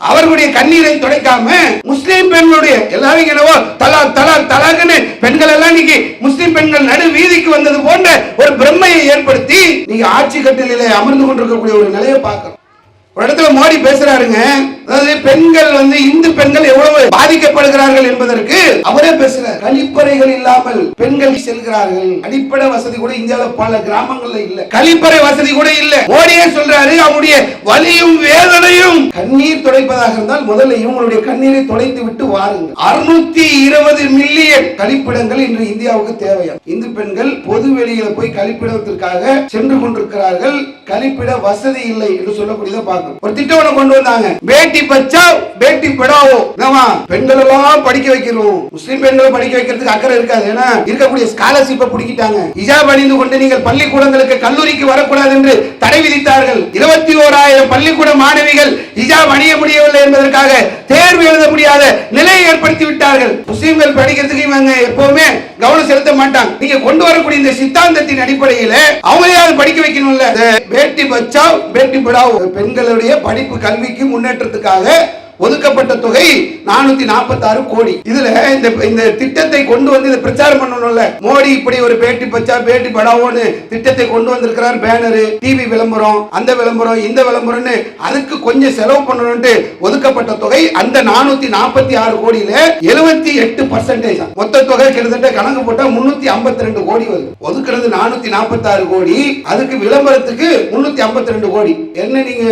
அவர்களுடைய கண்ணீரை துடைக்காம முஸ்லிம் பெண்களுடைய எல்லாரும் என்னவோ தலாக் தலாக் தலாக்னு பெண்கள் எல்லாம் இன்னைக்கு முஸ்லிம் பெண்கள் நடு வீதிக்கு வந்தது போன்ற ஒரு பிரம்மையை ஏற்படுத்தி நீங்க ஆட்சி கட்டிலே அமர்ந்து கொண்டிருக்கக்கூடிய ஒரு நிலையை பார்க்கிறோம். ஒரு இடத்துல மோடி பேசுறாருங்க, அதாவது பெண்கள் இந்து பெண்கள் எவ்வளவு பாதிக்கப்படுகிறார்கள் என்பதற்கு அவரே பேசுறார். கழிப்பறைகள் இல்லாமல் பெண்கள் செல்கிறார்கள். அடிப்படை வசதி கூட இந்தியாவில் பல கிராமங்கள்ல இல்ல, கழிப்பறை வசதி கூட இல்ல. மோடியே சொல்றாரு அவருடைய வலியும் வேதனையும் கண்ணீர் துடைப்பதாக இருந்தால் முதல்ல இவங்களுடைய கண்ணீரை துடைத்து விட்டு வாருங்கள். 620 மில்லியன் கழிப்பிடங்கள் இன்று இந்தியாவுக்கு தேவையா? இந்து பெண்கள் பொது வெளியில போய் கழிப்பிடத்திற்காக சென்று கொண்டிருக்கிறார்கள். கழிப்பிட வசதி இல்லை என்று சொல்லக்கூடியதை பார்க்கணும். ஒரு திட்டம் கொண்டு வந்தாங்க, பேட்டி பச்சாவ் பேட்டி படாவோ. பெண்கள் எல்லாம் படிக்க வைக்கிறோம். முஸ்லிம் பெண்களை படிக்க வைக்கிறதுக்கு அக்கறை இருக்காது. ஏன்னா இருக்கக்கூடிய ஸ்காலர்ஷிப்பை பிடிக்கிட்டாங்க. ஹிஜாப் அணிந்து கொண்டு நீங்கள் பள்ளிக்கூடங்களுக்கு கல்லூரிக்கு வரக்கூடாது என்று தடை விதித்தார்கள். 21,000 பள்ளிக்கூட மாணவிகள் ஹிஜாப் அணிய முடியவில்லை என்பதற்காக தேர்வு எழுத முடியாத நிலையை ஏற்படுத்தி விட்டார்கள். முஸ்லிம்கள் படிக்கிறதுக்கு இவங்க எப்பவுமே கவனம் செலுத்த மாட்டாங்க. நீங்க கொண்டு வரக்கூடிய இந்த சித்தாந்தத்தின் அடிப்படையில் அவங்களையாவது படிக்க வைக்கணும்ல. பேட்டி பச்சாவ் பேட்டி படாவோ, பெண்களுடைய படிப்பு கல்விக்கு முன்னேற்றத்துக்காக ஒதுக்கப்பட்ட தொகை 446 கோடி. இதுல இந்த திட்டத்தை கொண்டு வந்து இதை பிரச்சாரம் பண்ணணும்ல. மோடி இப்படி ஒரு பேட்டி பச்சா பேட்டி படாவோன்னு திட்டத்தை கொண்டு வந்திருக்கிறார். பேனரு, டிவி விளம்பரம், அந்த விளம்பரம், இந்த விளம்பரம்னு அதுக்கு கொஞ்சம் செலவு பண்ணணும்னு ஒதுக்கப்பட்ட தொகை அந்த 446 கோடியில 78%. மொத்த தொகை கிட்டத்தட்ட கணக்கு போட்டா 352 கோடி வருது. ஒதுக்குறது 446 கோடி, அதுக்கு விளம்பரத்துக்கு 352 கோடி. என்ன நீங்க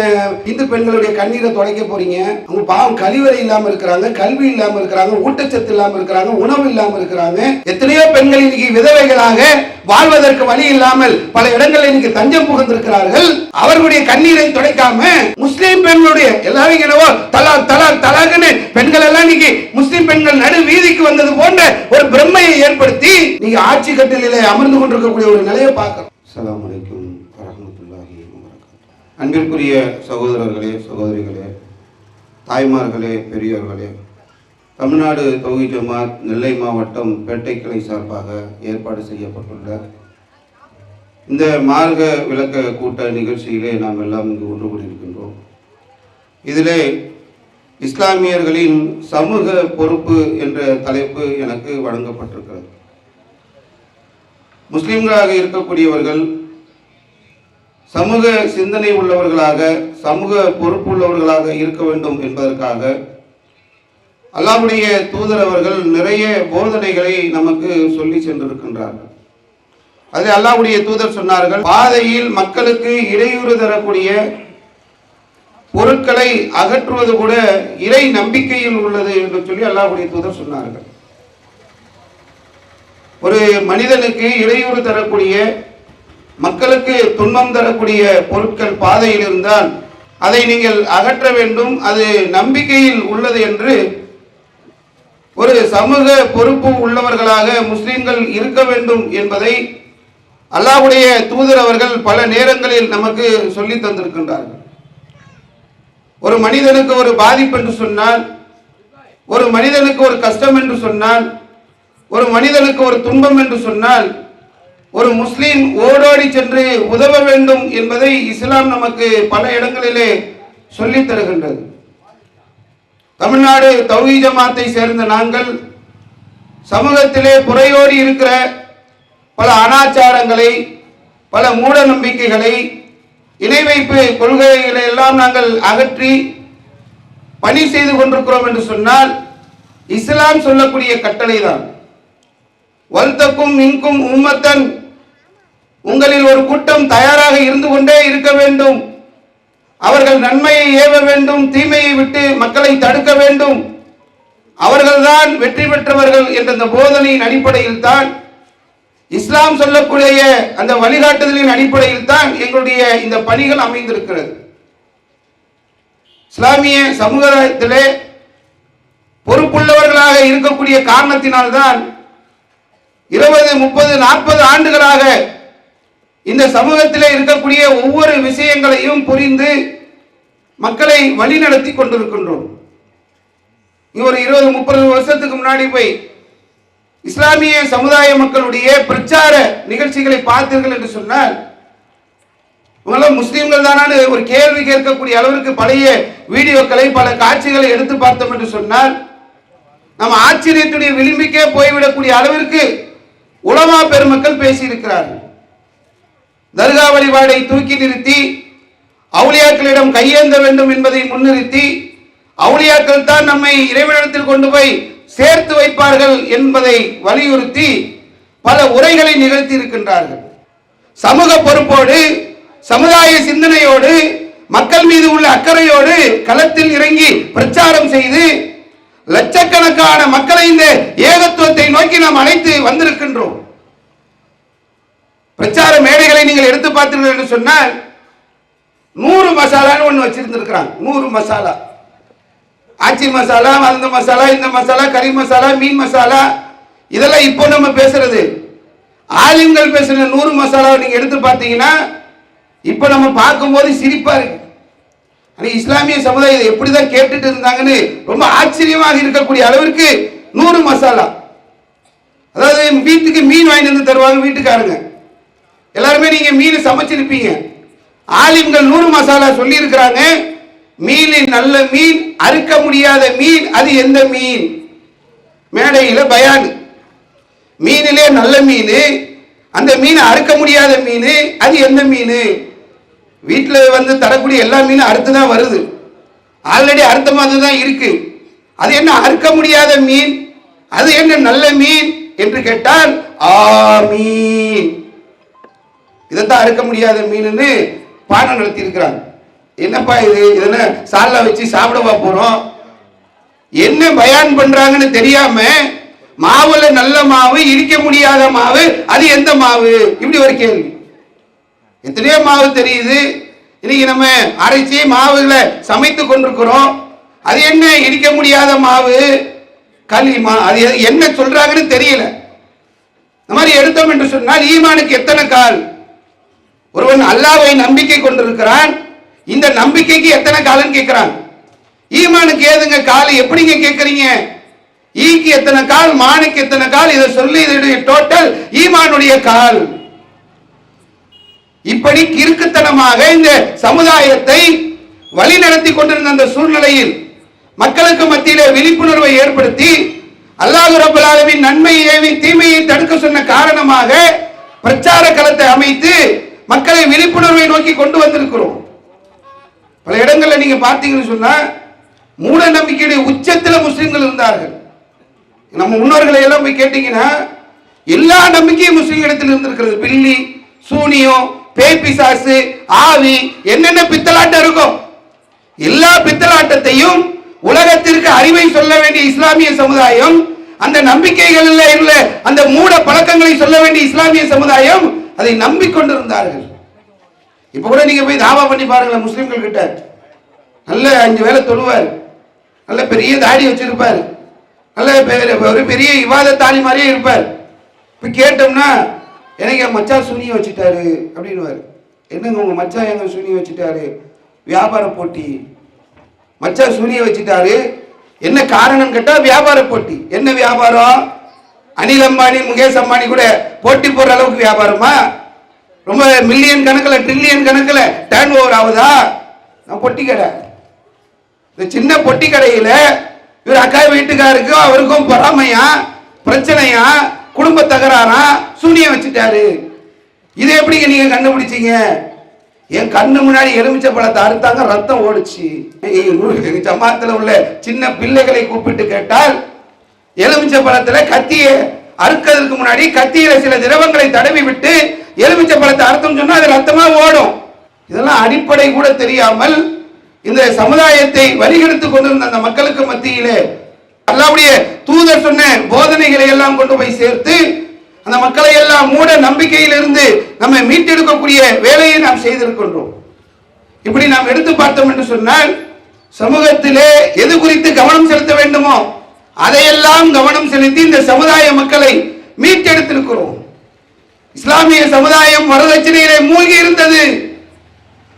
இந்து பெண்களுடைய கண்ணீரை துடைக்க போறீங்க? அவங்க பாவம் கழிவறை இல்லாம இருக்கிறாங்க, கல்வி இல்லாம இருக்கிறாங்க, ஊட்டச்சத்து இல்லாம இருக்கிறாங்க, உணவு இல்லாம இருக்கிறாங்க. எத்தனையோ பெண்கள் இன்னைக்கு விதவைகளாக வாழ்வதற்கு வழி இல்லாமல் பல இடங்களில் இன்னைக்கு தஞ்சம் புகுந்திருக்கிறார்கள். அவர்களுடைய கண்ணீரை துடைக்காம முஸ்லிம் பெண்களுடைய எல்லாரும் என்னவோ தலாக் தலாக் தலாக்னு பெண்கள் எல்லாம் இன்னைக்கு முஸ்லிம் பெண்கள் நடு வீதிக்கு வந்தது போன்ற ஒரு பிரம்மையை ஏற்படுத்தி நீங்க ஆட்சி கட்டிலே அமர்ந்து கொண்டிருக்கக்கூடிய ஒரு நிலையை பார்க்கிறோம். அஸ்ஸலாமு அலைக்கும் வரஹ்மத்துல்லாஹி வபரகாத்துஹு. அன்பிற்குரிய சகோதரர்களே, சகோதரிகளே, தாய்மார்களே, பெரியோர்களே, தமிழ்நாடு தௌஹீத் ஜமாத் நெல்லை மாவட்டம் பேட்டை கிளை சார்பாக ஏற்பாடு செய்யப்பட்டுள்ள இந்த மார்க்க விளக்க கூட்ட நிகழ்ச்சியிலே நாம் எல்லாம் இங்கு ஒன்று கூடியிருக்கின்றோம். இதிலே இஸ்லாமியர்களின் சமூக பொறுப்பு என்ற தலைப்பு எனக்கு வழங்கப்பட்டிருக்கிறது. முஸ்லிம்களாக இருக்கக்கூடியவர்கள் சமூக சிந்தனை உள்ளவர்களாக, சமூக பொறுப்புள்ளவர்களாக இருக்க வேண்டும் என்பதற்காக அல்லாஹ்வுடைய தூதர் அவர்கள் நிறைய போதனைகளை நமக்கு சொல்லி சென்றிருக்கின்றார்கள். அதில் அல்லாஹ்வுடைய தூதர் சொன்னார்கள், பாதையில் மக்களுக்கு இடையூறு தரக்கூடிய பொருட்களை அகற்றுவது கூட இறை நம்பிக்கையில் உள்ளது என்று சொல்லி அல்லாஹ்வுடைய தூதர் சொன்னார்கள். ஒரு மனிதனுக்கு இடையூறு தரக்கூடிய, மக்களுக்கு துன்பம் தரக்கூடிய பொருட்கள் பாதையில் இருந்தால் அதை நீங்கள் அகற்ற வேண்டும், அது நம்பிக்கையில் உள்ளது என்று ஒரு சமூக பொறுப்பு உள்ளவர்களாக முஸ்லிம்கள் இருக்க வேண்டும் என்பதை அல்லாஹ்வுடைய தூதர் அவர்கள் பல நேரங்களில் நமக்கு சொல்லி தந்திருக்கின்றார்கள். ஒரு மனிதனுக்கு ஒரு பாதிப்பு என்று சொன்னால், ஒரு மனிதனுக்கு ஒரு கஷ்டம் என்று சொன்னால், ஒரு மனிதனுக்கு ஒரு துன்பம் என்று சொன்னால் ஒரு முஸ்லிம் ஓடோடி சென்று உதவ வேண்டும் என்பதை இஸ்லாம் நமக்கு பல இடங்களிலே சொல்லித் தருகின்றது. தமிழ்நாடு தௌஹீத் ஜமாத்தை சேர்ந்த நாங்கள் சமூகத்திலே புரையோடி இருக்கிற பல அனாச்சாரங்களை, பல மூட நம்பிக்கைகளை, இணை வைப்பு கொள்கைகளை எல்லாம் நாங்கள் அகற்றி பணி செய்து கொண்டிருக்கிறோம் என்று சொன்னால் இஸ்லாம் சொல்லக்கூடிய கட்டளை தான். வல்தக்கும் மின்கும் உம்மத்தன், உங்களில் ஒரு கூட்டம் தயாராக இருந்து கொண்டே இருக்க வேண்டும். அவர்கள் நன்மையை ஏவ வேண்டும், தீமையை விட்டு மக்களை தடுக்க வேண்டும். அவர்கள்தான் வெற்றி பெற்றவர்கள் என்ற அந்த போதனையின் அடிப்படையில் தான், இஸ்லாம் சொல்லக்கூடிய அந்த வழிகாட்டுதலின் அடிப்படையில் தான் எங்களுடைய இந்த பணிகள் அமைந்திருக்கிறது. இஸ்லாமிய சமுதாயத்திலே பொறுப்புள்ளவர்களாக இருக்கக்கூடிய காரணத்தினால்தான் 20, 30, 40 ஆண்டுகளாக இந்த சமூகத்திலே இருக்கக்கூடிய ஒவ்வொரு விஷயங்களையும் புரிந்து மக்களை வழிநடத்தி கொண்டிருக்கின்றோம். ஒரு 20, 30 வருஷத்துக்கு முன்னாடி போய் இஸ்லாமிய சமுதாய மக்களுடைய பிரச்சார நிகழ்ச்சிகளை பார்த்தீர்கள் என்று சொன்னால் இவங்களாம் முஸ்லீம்கள் தானான்னு ஒரு கேள்வி கேட்கக்கூடிய அளவிற்கு பழைய வீடியோக்களை பல காட்சிகளை எடுத்து பார்த்தோம் என்று சொன்னால் நம்ம ஆச்சரியத்துடைய விளிம்பிக்கே போய்விடக்கூடிய அளவிற்கு உலமா பெருமக்கள் பேசியிருக்கிறார்கள். தர்கா வழிபாடை தூக்கி நிறுத்தி அவுலியாக்களிடம் கையேந்த வேண்டும் என்பதை முன்னிறுத்தி அவுலியாக்கள் தான் நம்மை இறைவனிடத்தில் கொண்டு போய் சேர்த்து வைப்பார்கள் என்பதை வலியுறுத்தி பல உரைகளை நிகழ்த்தி இருக்கின்றார்கள். சமூக பொறுப்போடு சமுதாய சிந்தனையோடு மக்கள் மீது உள்ள அக்கறையோடு களத்தில் இறங்கி பிரச்சாரம் செய்து லட்சக்கணக்கான மக்களை இந்த ஏகத்துவத்தை நோக்கி நாம் அழைத்து வந்திருக்கின்றோம். பிரச்சார மேடைகளை நீங்கள் எடுத்து பார்த்தீர்கள் என்று சொன்னால் 100 மசாலான்னு ஒன்று வச்சிருந்திருக்கிறாங்க. 100 மசாலா, ஆச்சி மசாலா, அந்த மசாலா, இந்த மசாலா, கறி மசாலா, மீன் மசாலா, இதெல்லாம் இப்போ நம்ம பேசுறது. ஆலிம்கள் பேசுற 100 மசாலாவை நீங்க எடுத்து பார்த்தீங்கன்னா இப்ப நம்ம பார்க்கும்போது சிரிப்பா இருக்கு. இஸ்லாமிய சமுதாயம் எப்படிதான் கேட்டுட்டு இருந்தாங்கன்னு ரொம்ப ஆச்சரியமாக இருக்கக்கூடிய அளவிற்கு 100 மசாலா. அதாவது வீட்டுக்கு மீன் வாங்கிட்டு வந்து தருவாங்க வீட்டுக்காரங்க, எல்லாருமே நீங்க மீன் சமைச்சிருப்பீங்க. ஆலிம்கள் 100 மசாலா சொல்லி இருக்கிறாங்க. மீனில் நல்ல மீன், அறுக்க முடியாத மீன், அது எந்த மீன்? மேடையில பயான். மீனிலே நல்ல மீன், அந்த மீன் அறுக்க முடியாத மீன், அது எந்த மீன்? வீட்டில் வந்து தரக்கூடிய எல்லா மீனும் அறுத்து தான் வருது, ஆல்ரெடி அறுத்த மாதிரி தான் இருக்கு. அது என்ன அறுக்க முடியாத மீன், அது என்ன நல்ல மீன் என்று கேட்டால் ஆமீன். இதைத்தான் அறுக்க முடியாத மீன் பாடம் நடத்தி இருக்கிறாங்க. என்னப்பா இது, இதெல்லாம் சால்ல வச்சு சாப்பிடவா போறோம்? என்ன பயான் பண்றாங்கன்னு தெரியாம மாவுல நல்ல மாவு, இடிக்க முடியாத மாவு, அது எந்த மாவு? இப்படி ஒரு கேள்வி. எத்தனையோ மாவு தெரியுது, இன்னைக்கு நம்ம அரைச்சி மாவுல சமைத்து கொண்டிருக்கிறோம். அது என்ன இடிக்க முடியாத மாவு, களி மா, அது என்ன சொல்றாங்கன்னு தெரியல. இந்த மாதிரி எடுத்தோம் என்று சொன்னால் ஈமானுக்கு எத்தனை கால்? ஒருவன் அல்லாஹ்வை நம்பிக்கை கொண்டிருக்கிறான், இந்த நம்பிக்கைக்கு எத்தனை காலன்னு கேட்கிறான். ஈமானுக்கு ஏதுங்க கால்? எப்படிங்க கேட்கறீங்க? ஈக்கு எத்தனை கால், மானுக்கு எத்தனை கால்? இதை சொல்லி இதனுடைய டோட்டல் ஈமானுடைய கால். இப்படி கிறுக்குத்தனமாக இந்த சமுதாயத்தை வழி நடத்தி கொண்டிருந்த அந்த சூழ்நிலையில் மக்களுக்கு மத்தியிலே விழிப்புணர்வை ஏற்படுத்தி அல்லாஹ் ரப்பல் ஆலமீன் நன்மையை ஏவி தீமையை தடுக்க சொன்ன காரணமாக பிரச்சார களத்தை அமைத்து மக்களை விழிப்புணர்வை நோக்கி கொண்டு வந்திருக்கிறோம். பல இடங்களில் நீங்க பார்த்தீங்கன்னு சொன்னா மூட நம்பிக்கையுடைய உச்சத்தில் முஸ்லிம்கள் இருந்தார்கள். நம்ம முன்னோர்களை எல்லாம் போய் கேட்டீங்கன்னா எல்லா நம்பிக்கையும் முஸ்லிம் இடத்தில் இருந்திருக்கிறது. பில்லி, சூனியம், பேய்பிசாசு, ஆவி, என்னென்ன பித்தலாட்டம் இருக்கும், எல்லா பித்தலாட்டத்தையும் உலகத்திற்கு அறிவை சொல்ல வேண்டிய இஸ்லாமிய சமுதாயம், அந்த நம்பிக்கைகளில் உள்ள அந்த மூட பழக்கங்களை சொல்ல வேண்டிய இஸ்லாமிய சமுதாயம் அதை நம்பிக்கொண்டிருந்தார்கள். இப்ப கூட நீங்க போய் தாவா பண்ணி பாருங்களேன், முஸ்லிம்கள் கிட்ட நல்ல 5 வேளை தொழுவார், நல்ல பெரிய தாடி வச்சிருப்பார், நல்ல ஒரு பெரிய இவாதத் தாலி மாதிரியே இருப்பார். இப்ப கேட்டோம்னா எனக்கு என் மச்சான் சூனியம் வச்சுட்டாரு அப்படின்னுவாரு. என்னங்க உங்க மச்சான் எங்க சூனியம் வச்சுட்டாரு? வியாபார போட்டி. மச்சான் சூனியம் வச்சுட்டாரு, என்ன காரணம் கேட்டா வியாபார போட்டி. என்ன வியாபாரம்? அனில் அம்பானி, முகேஷ் அம்பானி கூட போட்டி போடுற அளவுக்கு வியாபாரமா? ரொம்ப மில்லியன் கணக்கில், ட்ரில்லியன் கணக்கில் டர்ன் ஓவர் ஆகுதா? நான் பொட்டி கடை, இந்த சின்ன பொட்டி கடையில இவர் அக்கா வீட்டுக்காருக்கு அவருக்கும் பொறாமையா, பிரச்சனையா, குடும்ப தகராறா, சூனியம் வச்சுட்டாரு. இதை எப்படிங்க நீங்க கண்டுபிடிச்சீங்க? என் கண்ணு முன்னாடி எலுமிச்சை பழத்தை அறுத்தாங்க, ரத்தம் ஓடுச்சு. ஜமாத்துல உள்ள சின்ன பிள்ளைகளை கூப்பிட்டு கேட்டால் எலுமிச்சை பழத்துல கத்தியை அறுக்கிறதுக்கு முன்னாடி கத்தியில சில திரவங்களை தடவி விட்டு எலுமிச்சை பழத்தை அறுத்தம் சொன்னா அது ரத்தமா ஓடும். இதெல்லாம் அடிப்படை கூட தெரியாமல் இந்த சமுதாயத்தை வழிகெடுத்து கொண்டிருந்த அந்த மக்களுக்கு மத்தியிலே அல்லாஹ்வுடைய தூதர் சொன்ன போதனைகளை எல்லாம் கொண்டு போய் சேர்த்து அந்த மக்களை எல்லாம் மூட நம்பிக்கையிலிருந்து நம்ம மீட்டெடுக்கக்கூடிய வேலையை நாம் செய்திருக்கின்றோம். இப்படி நாம் எடுத்து பார்த்தோம் என்று சொன்னால் சமூகத்திலே எது குறித்து கவனம் செலுத்த வேண்டுமோ அதையெல்லாம் கவனம் செலுத்தி இந்த சமுதாய மக்களை மீட்டெடுத்திருக்கிறோம். இஸ்லாமிய சமுதாயம் வரதட்சணையிலே மூழ்கி இருந்தது.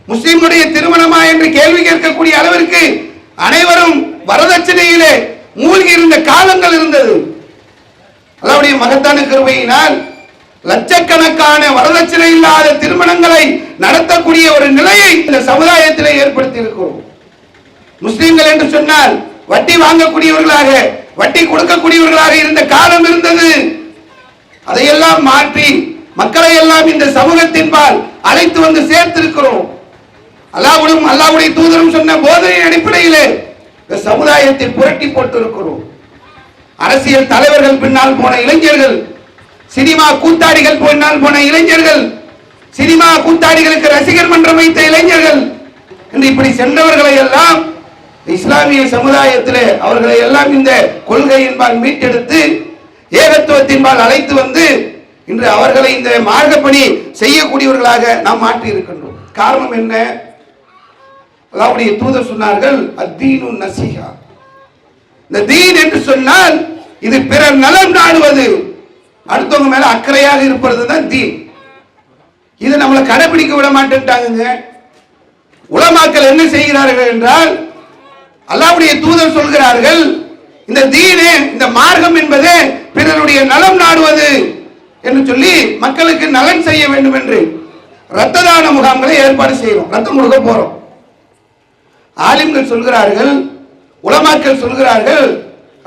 முஸ்லிம்களுடைய திருமணமா என்று கேள்வி கேட்கக்கூடிய அளவிற்கு அனைவரும் வரதட்சணையிலே மூழ்கி இருந்த காலங்கள் இருந்தது. அல்லாஹ்வுடைய மகத்தான கிருபையினால் லட்சக்கணக்கான வரதட்சணை இல்லாத திருமணங்களை நடத்தக்கூடிய ஒரு நிலையை இந்த சமுதாயத்திலே ஏற்படுத்தி இருக்கிறோம். முஸ்லிம்கள் என்று சொன்னால் வட்டி வாங்கக்கூடியவர்களாக, வட்டி கொடுக்கக்கூடியவர்களாக இருந்த காலம் இருந்தது. அதையெல்லாம் மாற்றி மக்களை எல்லாம் இந்த சமூகத்தின்பால் அழைத்து வந்து சேர்த்திருக்கிறோம். அல்லாஹ்வுடைய தூதரும் சொன்ன போதனையின் அடிப்படையிலே இந்த சமுதாயத்தை புரட்டி போட்டு இருக்கிறோம். அரசியல் தலைவர்கள் பின்னால் போன இளைஞர்கள், சினிமா கூத்தாடிகள் பின்னால் போன இளைஞர்கள், சினிமா கூத்தாடிகளுக்கு ரசிகர் மன்றம் வைத்த இளைஞர்கள் என்று இப்படி சென்றவர்களை எல்லாம் இஸ்லாமிய சமுதாயத்திலே அவர்களை எல்லாம் இந்த கொள்கையின்பால் மீட்டெடுத்து ஏகத்துவத்தின்பால் அழைத்து வந்து இன்று அவர்களை இந்த மார்க்கப்படி செய்யக்கூடியவர்களாக நாம் மாற்றி இருக்கின்றோம். காரணம் என்ன? அல்லாஹ்வுடைய தூதர் சொன்னார்கள், அத்தீனு நசீஹா. இந்த தீன் என்று சொன்னால் இது பிறர் நலம் நாடுவது, அடுத்தவங்க மேல அக்கறையாக இருப்பது தான் தீன். இது நம்மளை கடைபிடிக்க விட மாட்டேன்ட்டாங்க. உலமாக்கள் என்ன செய்கிறார்கள் என்றால், அல்லாஹ்வுடைய தூதர் சொல்கிறார்கள், இந்த தீனே, இந்த மார்க்கம் என்பது பிறருடைய நலம் நாடுவது என்று சொல்லி மக்களுக்கு நலன் செய்ய வேண்டும் என்று இரத்த தான முகாம்களை ஏற்பாடு செய்யறோம். ரத்தம் கொடுக்க போறோம். ஆலிம்கள் சொல்கிறார்கள், உலமாக்கள் சொல்கிறார்கள்,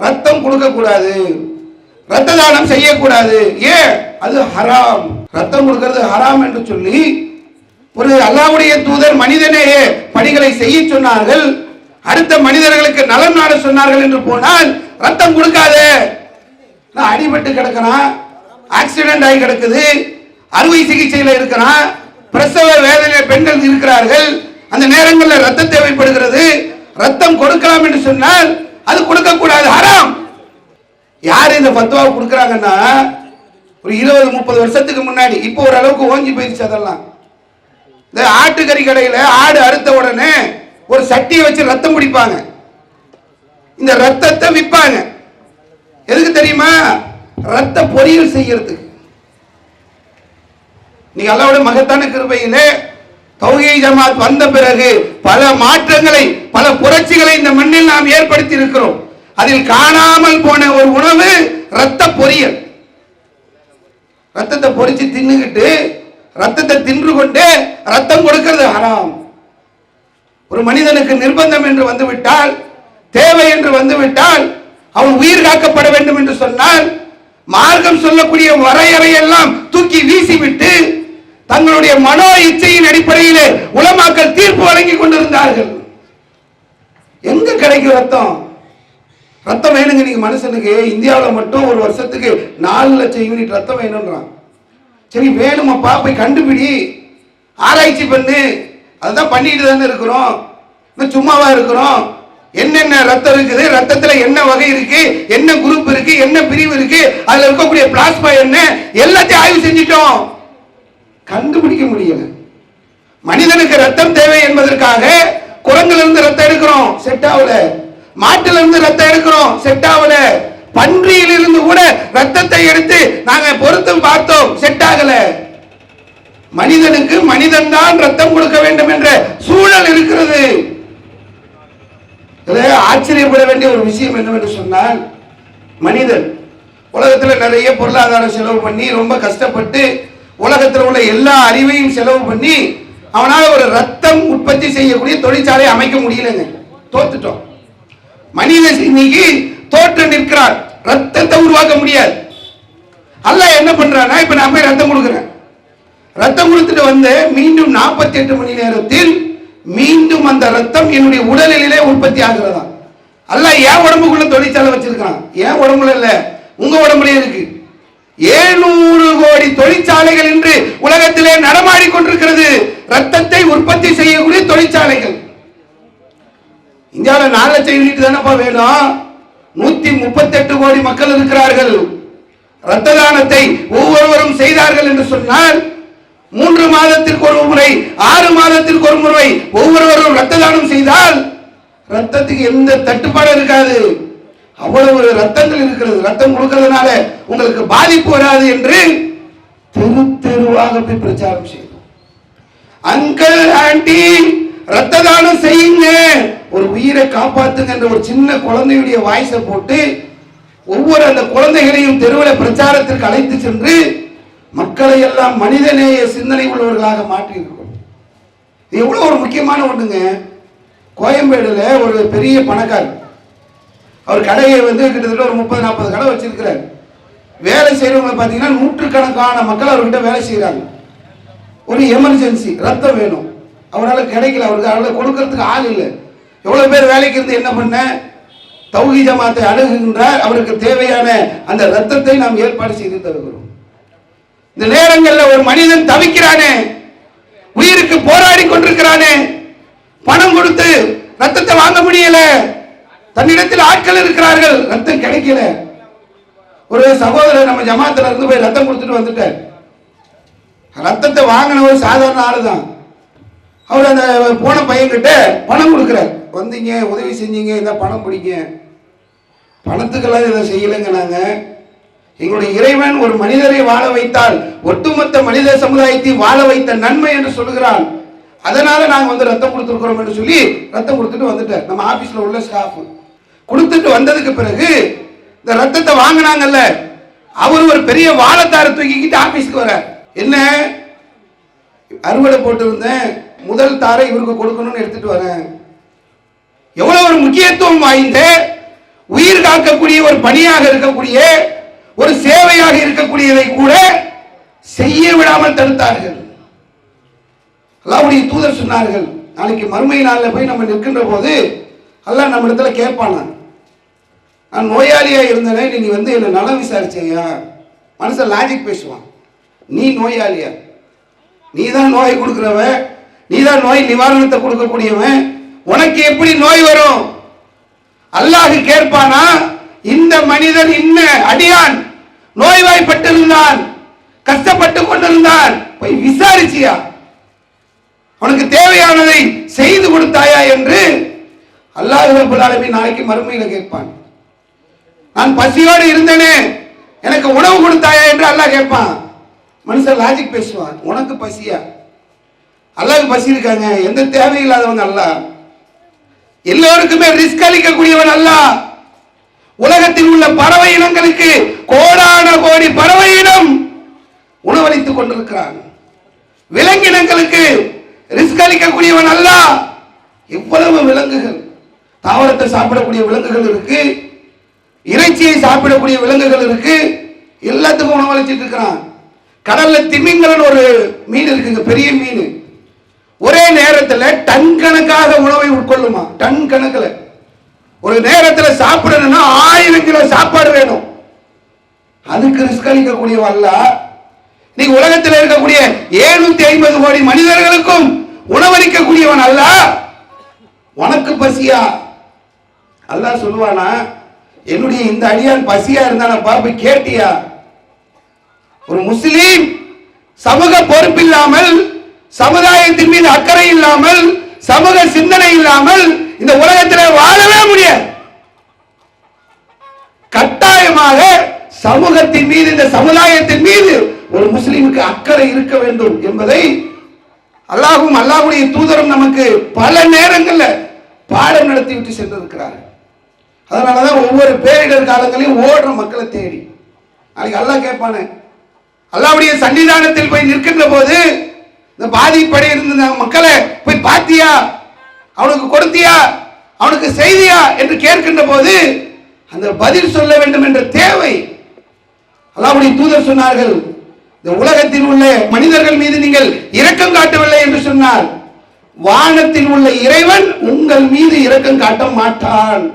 ரத்தம் கொடுக்க கூடாது, ரத்த தானம் செய்யக்கூடாது. ஏன்? அது ஹராம், ரத்தம் கொடுக்கிறது ஹராம் என்று சொல்லி ஒரு அல்லாஹ்வுடைய தூதர் மனிதனே பணிகளை செய்ய சொன்னார்கள், அடுத்த மனிதர்களுக்கு நலம் நாட சொன்னார்கள் என்று போனால் ரத்தம் கொடுக்காத. அடிபட்டு கிடக்கிறான், ஆக்சிடென்ட் ஆகி கிடக்குது, அறுவை சிகிச்சையில் இருக்கிறான், பிரசவ வேதனை பெண்கள் இருக்கிறார்கள், அந்த நேரங்களில் ரத்தம் தேவைப்படுகிறது, ரத்தம் கொடுக்கலாம் என்று சொன்னால் அது கொடுக்க கூடாது, ஹராம். யார் இந்த ஃபத்வாவை கொடுக்குறாங்கன்னா ஒரு 20-30 வருஷத்துக்கு முன்னாடி, இப்போ ஓரளவுக்கு ஓஞ்சி போயிடுச்சு. அதெல்லாம் இந்த ஆட்டுக்கறி கடையில் ஆடு அறுத்த உடனே ஒரு சட்டியை வச்சு ரத்தம் குடிப்பாங்க, இந்த ரத்தத்தை விற்பாங்க. எதுக்கு தெரியுமா? ரத்த பொரியல் செய்யறதுக்கு. நீங்க அல்லாஹ்வுடைய மகத்தான கிருபையிலே தௌஹீத் ஜமாத் வந்த பிறகு பல மாற்றங்களை, பல புரட்சிகளை இந்த மண்ணில் நாம் ஏற்படுத்தி இருக்கிறோம். அதில் காணாமல் போன ஒரு உணவு ரத்த பொரியல். ரத்தத்தை பொரிச்சு தின்னுகிட்டு ரத்தத்தை தின்று கொண்டு ரத்தம் கொடுக்கிறது ஹராம். ஒரு மனிதனுக்கு நிர்பந்தம் என்று வந்துவிட்டால், தேவை என்று வந்துவிட்டால், அவன் உயிர் காக்கப்பட வேண்டும் என்று சொன்னால் மார்க்கம் சொல்லக்கூடிய வரையறையெல்லாம் தூக்கி வீசிவிட்டு தங்களுடைய மனோ இச்சையின் அடிப்படையிலே உலமாக்கள் தீர்ப்பு வழங்கி கொண்டிருந்தார்கள். எங்க கிடைக்கும் ரத்தம்? ரத்தம் வேணுங்க. நீங்க மனுஷனுக்கு இந்தியாவில் மட்டும் ஒரு வருஷத்துக்கு 4 லட்சம் யூனிட் ரத்தம் வேணும்ன்றான். சரி, வேணுமாப்பா, போய் கண்டுபிடி, ஆராய்ச்சி பண்ணு. அதுதான் பண்ணிட்டு தானே இருக்கிறோம், சும்மாவா இருக்கிறோம். என்னென்ன ரத்தம் இருக்குது, ரத்தத்துல என்ன வகை இருக்கு, என்ன குரூப் இருக்கு, என்ன பிரிவு இருக்கு, அதுல இருக்கக்கூடிய பிளாஸ்மா என்ன, எல்லாத்தையும் ஆய்வு செஞ்சிட்டோம், கண்டுபிடிக்க முடியல. மனிதனுக்கு ரத்தம் தேவை என்பதற்காக குரங்குல இருந்து ரத்தம் எடுக்கிறோம், செட் ஆகல. மாட்டுல இருந்து ரத்தம் எடுக்கிறோம், செட் ஆகல. பன்றியில் இருந்து கூட ரத்தத்தை எடுத்து நாங்க பொருத்தம் பார்த்தோம், செட் ஆகல. மனிதனுக்கு மனிதன் தான் ரத்தம் கொடுக்க வேண்டும் என்ற சூழல் இருக்கிறது. ஆச்சரியப்பட வேண்டிய ஒரு விஷயம் என்னவென்று சொன்னால், மனிதன் உலகத்தில் நிறைய பொருளாதார செலவு பண்ணி ரொம்ப கஷ்டப்பட்டு உலகத்தில் உள்ள எல்லா அறிவையும் செலவு பண்ணி அவனால் ஒரு ரத்தம் உற்பத்தி செய்யக்கூடிய தொழிற்சாலை அமைக்க முடியலங்க. தோத்துட்டோம். மனிதன் இன்னைக்கு தோற்று நிற்கிறார், ரத்தத்தை உருவாக்க முடியாது. அல்லாஹ் என்ன பண்றானா, இப்ப நான் போய் ரத்தம் கொடுக்குறேன், ரத்தம் கொடுத்துட்டு வந்து மீண்டும் 48 மணி நேரத்தில் மீண்டும் அந்த ரத்தம் என்னுடைய உடலிலே உற்பத்தி ஆகிறதா. அல்லாஹ் என் உடம்புக்குள்ள தொழிற்சாலை வச்சிருக்கான், என் உடம்புல இல்ல, உங்க உடம்புல இருக்கு. 700 கோடி தொழிற்சாலைகள் இன்று உலகத்திலே நடமாடி கொண்டிருக்கிறது, ரத்தத்தை உற்பத்தி செய்யக்கூடிய தொழிற்சாலைகள். இந்தியாவில் 4 லட்சம் யூனிட் தானப்பா வேணும், 138 கோடி மக்கள் இருக்கிறார்கள். ரத்த தானத்தை ஒவ்வொருவரும் செய்தார்கள் என்று சொன்னால் 3 மாதத்திற்கு ஒரு முறை, 6 மாதத்திற்கு ஒரு முறை ஒவ்வொருவரும் ரத்த தானம் செய்தால் ரத்தத்துக்கு எந்த தட்டுப்பாடு இருக்காது. அவ்வளவு ரத்தங்கள் இருக்கிறது. ரத்தம் கொடுக்கிறதுனால உங்களுக்கு பாதிப்பு வராது என்று தெரு தெருவாக போய் பிரச்சாரம் செய்தோம். அங்கிள் ஆண்டி ரத்த தானம் செய்யுங்க, ஒரு உயிரை காப்பாத்துங்க என்ற ஒரு சின்ன குழந்தையுடைய வாய்ஸை போட்டு ஒவ்வொரு அந்த குழந்தைகளையும் தெருவில் பிரச்சாரத்திற்கு அழைத்து சென்று மக்களை எல்லாம் மனிதநேய சிந்தனை உள்ளவர்களாக மாற்றி இருக்கிறோம். இது எவ்வளவு ஒரு முக்கியமான ஒண்ணுங்க. கோயம்பேடுல ஒரு பெரிய பணக்காரர், அவர் கடையை கிட்டத்தட்ட ஒரு 30-40 கடை வச்சிருக்கிறார். வேலை செய்யறவங்க பார்த்தீங்கன்னா நூற்றுக்கணக்கான மக்கள் அவர்கிட்ட வேலை செய்யறாங்க. ஒரு எமர்ஜென்சி ரத்தம் வேணும், அவரால் கிடைக்கல, அவருக்கு அவரால் கொடுக்கறதுக்கு ஆள் இல்லை. எவ்வளவு பேர் வேலைக்கு இருந்து என்ன பண்ண, தௌஹீத் ஜமாத்தை அணுகுகின்றார். அவருக்கு தேவையான அந்த ரத்தத்தை நாம் ஏற்பாடு செய்து தருகிறோம். இந்த நேரங்களில் ஒரு மனிதன் தவிக்கிறானே, உயிருக்கு போராடி கொண்டிருக்கிறானே, பணம் கொடுத்து ரத்தத்தை வாங்க முடியல, தன்னிடத்தில் ஆட்கள் இருக்கிறார்கள், ரத்தம் கிடைக்கல. ஒரு சகோதரர் நம்ம ஜமாத்துல இருந்து போய் ரத்தம் கொடுத்துட்டு வந்துட்டார். ரத்தத்தை வாங்கின ஒரு சாதாரண ஆளு தான். அவர் அந்த போன பையன் கிட்ட பணம் கொடுக்கிறார். வந்தீங்க, உதவி செஞ்சீங்க, இந்த பணம் பிடிங்க. பணத்துக்கெல்லாம் இதை செய்யலைங்க. நாங்க எங்களுடைய இறைவன் ஒரு மனிதரை வாழ வைத்தால் ஒட்டுமொத்த மனித சமுதாயத்தை வாழ வைத்த நன்மை என்று சொல்லுகிறான். அதனால நாங்க ரத்தம் கொடுத்துருக்கிறோம் என்று சொல்லி ரத்தம் கொடுத்துட்டு வந்துட்டார். நம்ம ஆபீஸ்ல உள்ள ஸ்டாஃப் கொடுத்துட்டு வந்ததுக்கு பிறகு இந்த ரத்தத்தை வாங்கினாங்கல்ல, அவர் ஒரு பெரிய வாழைத்தாரை தூக்கிக்கிட்டு ஆபீஸ்க்கு வர, என்ன அறுவடை போட்டு இருந்தேன், முதல் தாரை இவருக்கு கொடுக்கணும்னு எடுத்துட்டு வரேன். எவ்வளவு ஒரு முக்கியத்துவம் வாய்ந்த உயிர் காக்கக்கூடிய ஒரு பணியாக இருக்கக்கூடிய ஒரு சேவையாக இருக்கக்கூடியதை கூட செய்ய விடாமல் தடுத்தார்கள். அல்லாஹ்வுடைய தூதர் சொன்னார்கள், நாளைக்கு மறுமை நாளில் போய் நம்ம நிற்கின்ற போது அல்லாஹ் நம்ம இடத்துல கேட்பானா, நான் நோயாளியா இருந்தேனே, நீ என்ன நலம் விசாரிச்சையா? மனுஷன் லாஜிக் பேசுவான். நீ நோயாளியா? நீ தான் நோய் கொடுக்கிறவன், நீ தான் நோய் நிவாரணத்தை கொடுக்கக்கூடியவன், உனக்கு எப்படி நோய் வரும்? அல்லாஹ் கேட்பானா, இந்த மனிதன் இன்ன அடியான் நோய்வாய்ப்பட்டிருந்தான், கஷ்டப்பட்டு கொண்டிருந்தான், போய் விசாரிச்சியா? உனக்கு தேவையானதை செய்து கொடுத்தாயா என்று அல்லாஹ் ரப்பல் ஆலமீன் நாளைக்கு மறுமையில கேட்பான். நான் பசியோடு இருந்தேனே, எனக்கு உணவு கொடுத்தாயா என்று அல்லாஹ் கேட்பான். மனுஷன் லாஜிக் பேசுவான், உனக்கு பசியா? அல்லாஹ்க்கு பசி இருக்காங்க, எந்த தேவையில்லாதவன் அல்லாஹ். எல்லோருக்குமே ரிஸ்க் அளிக்கக்கூடியவன் அல்லாஹ். உலகத்தில் உள்ள பறவை இனங்களுக்கு கோடான கோடி பறவை இனம் உணவளித்துக் கொண்டிருக்கிறான். விலங்கினங்களுக்கு ரிஸ்க் அளிக்கக்கூடியவன் அல்லாஹ். எவ்வளவு விலங்குகள், தாவரத்தை சாப்பிடக்கூடிய விலங்குகள் இருக்கு, இறைச்சியை சாப்பிடக்கூடிய விலங்குகள் இருக்கு, எல்லாத்துக்கும் உணவளிச்சிட்டு இருக்கிறான். கடல்ல திமிங்கலன் ஒரு மீன் இருக்குங்க, பெரிய மீன். ஒரே நேரத்தில் டன் கணக்காக உணவை உட்கொள்ளுமா, டன் கணக்கில். ஒரு நேரத்தில் சாப்பிடணும்னா 1000 கிலோ சாப்பாடு வேணும். அதுக்கு ரிஸ்க் அளிக்கக்கூடியவன் அல்லாஹ். நீங்க உலகத்தில் இருக்கக்கூடிய 750 கோடி மனிதர்களுக்கும் உணவளிக்கக்கூடியவன் அல்லாஹ். உனக்கு பசியா? அல்லாஹ் சொல்லுவானா, என்னுடைய இந்த அடியான் பசியா இருந்தா பாப்பி கேட்டியா? ஒரு முஸ்லீம் சமூக பொறுப்பில்லாமல், சமுதாயத்தின் மீது அக்கறை இல்லாமல், சமூக சிந்தனை இல்லாமல் இந்த உலகத்தில் வாழவே முடியாது. கட்டாயமாக சமூகத்தின் மீது, இந்த சமுதாயத்தின் மீது ஒரு முஸ்லீமுக்கு அக்கறை இருக்க வேண்டும் என்பதை அல்லாஹ்வும் அல்லாஹ்வுடைய தூதரும் நமக்கு பல நேரங்களில் பாடம் நடத்தி விட்டு சென்றிருக்கிறார்கள். அதனாலதான் ஒவ்வொரு பேரிடர் காலங்களையும் ஓடுற மக்களை தேடி. நாளைக்கு அல்லாஹ் கேட்பானே, அல்லாஹ்வுடைய சன்னிதானத்தில் போய் நிற்கின்ற போது இந்த பாதிப்படை இருந்த மக்களை போய் பார்த்தியா, அவனுக்கு கொடுத்தியா, அவனுக்கு செய்தியா என்று கேட்கின்ற போது அந்த பதில் சொல்ல வேண்டும் என்ற தேவை. அல்லாஹ்வுடைய தூதர் சொன்னார்கள், இந்த உலகத்தில் உள்ள மனிதர்கள் மீது நீங்கள் இரக்கம் காட்டவில்லை என்று சொன்னார், வானத்தில் உள்ள இறைவன் உங்கள் மீது இரக்கம் காட்ட மாட்டான்.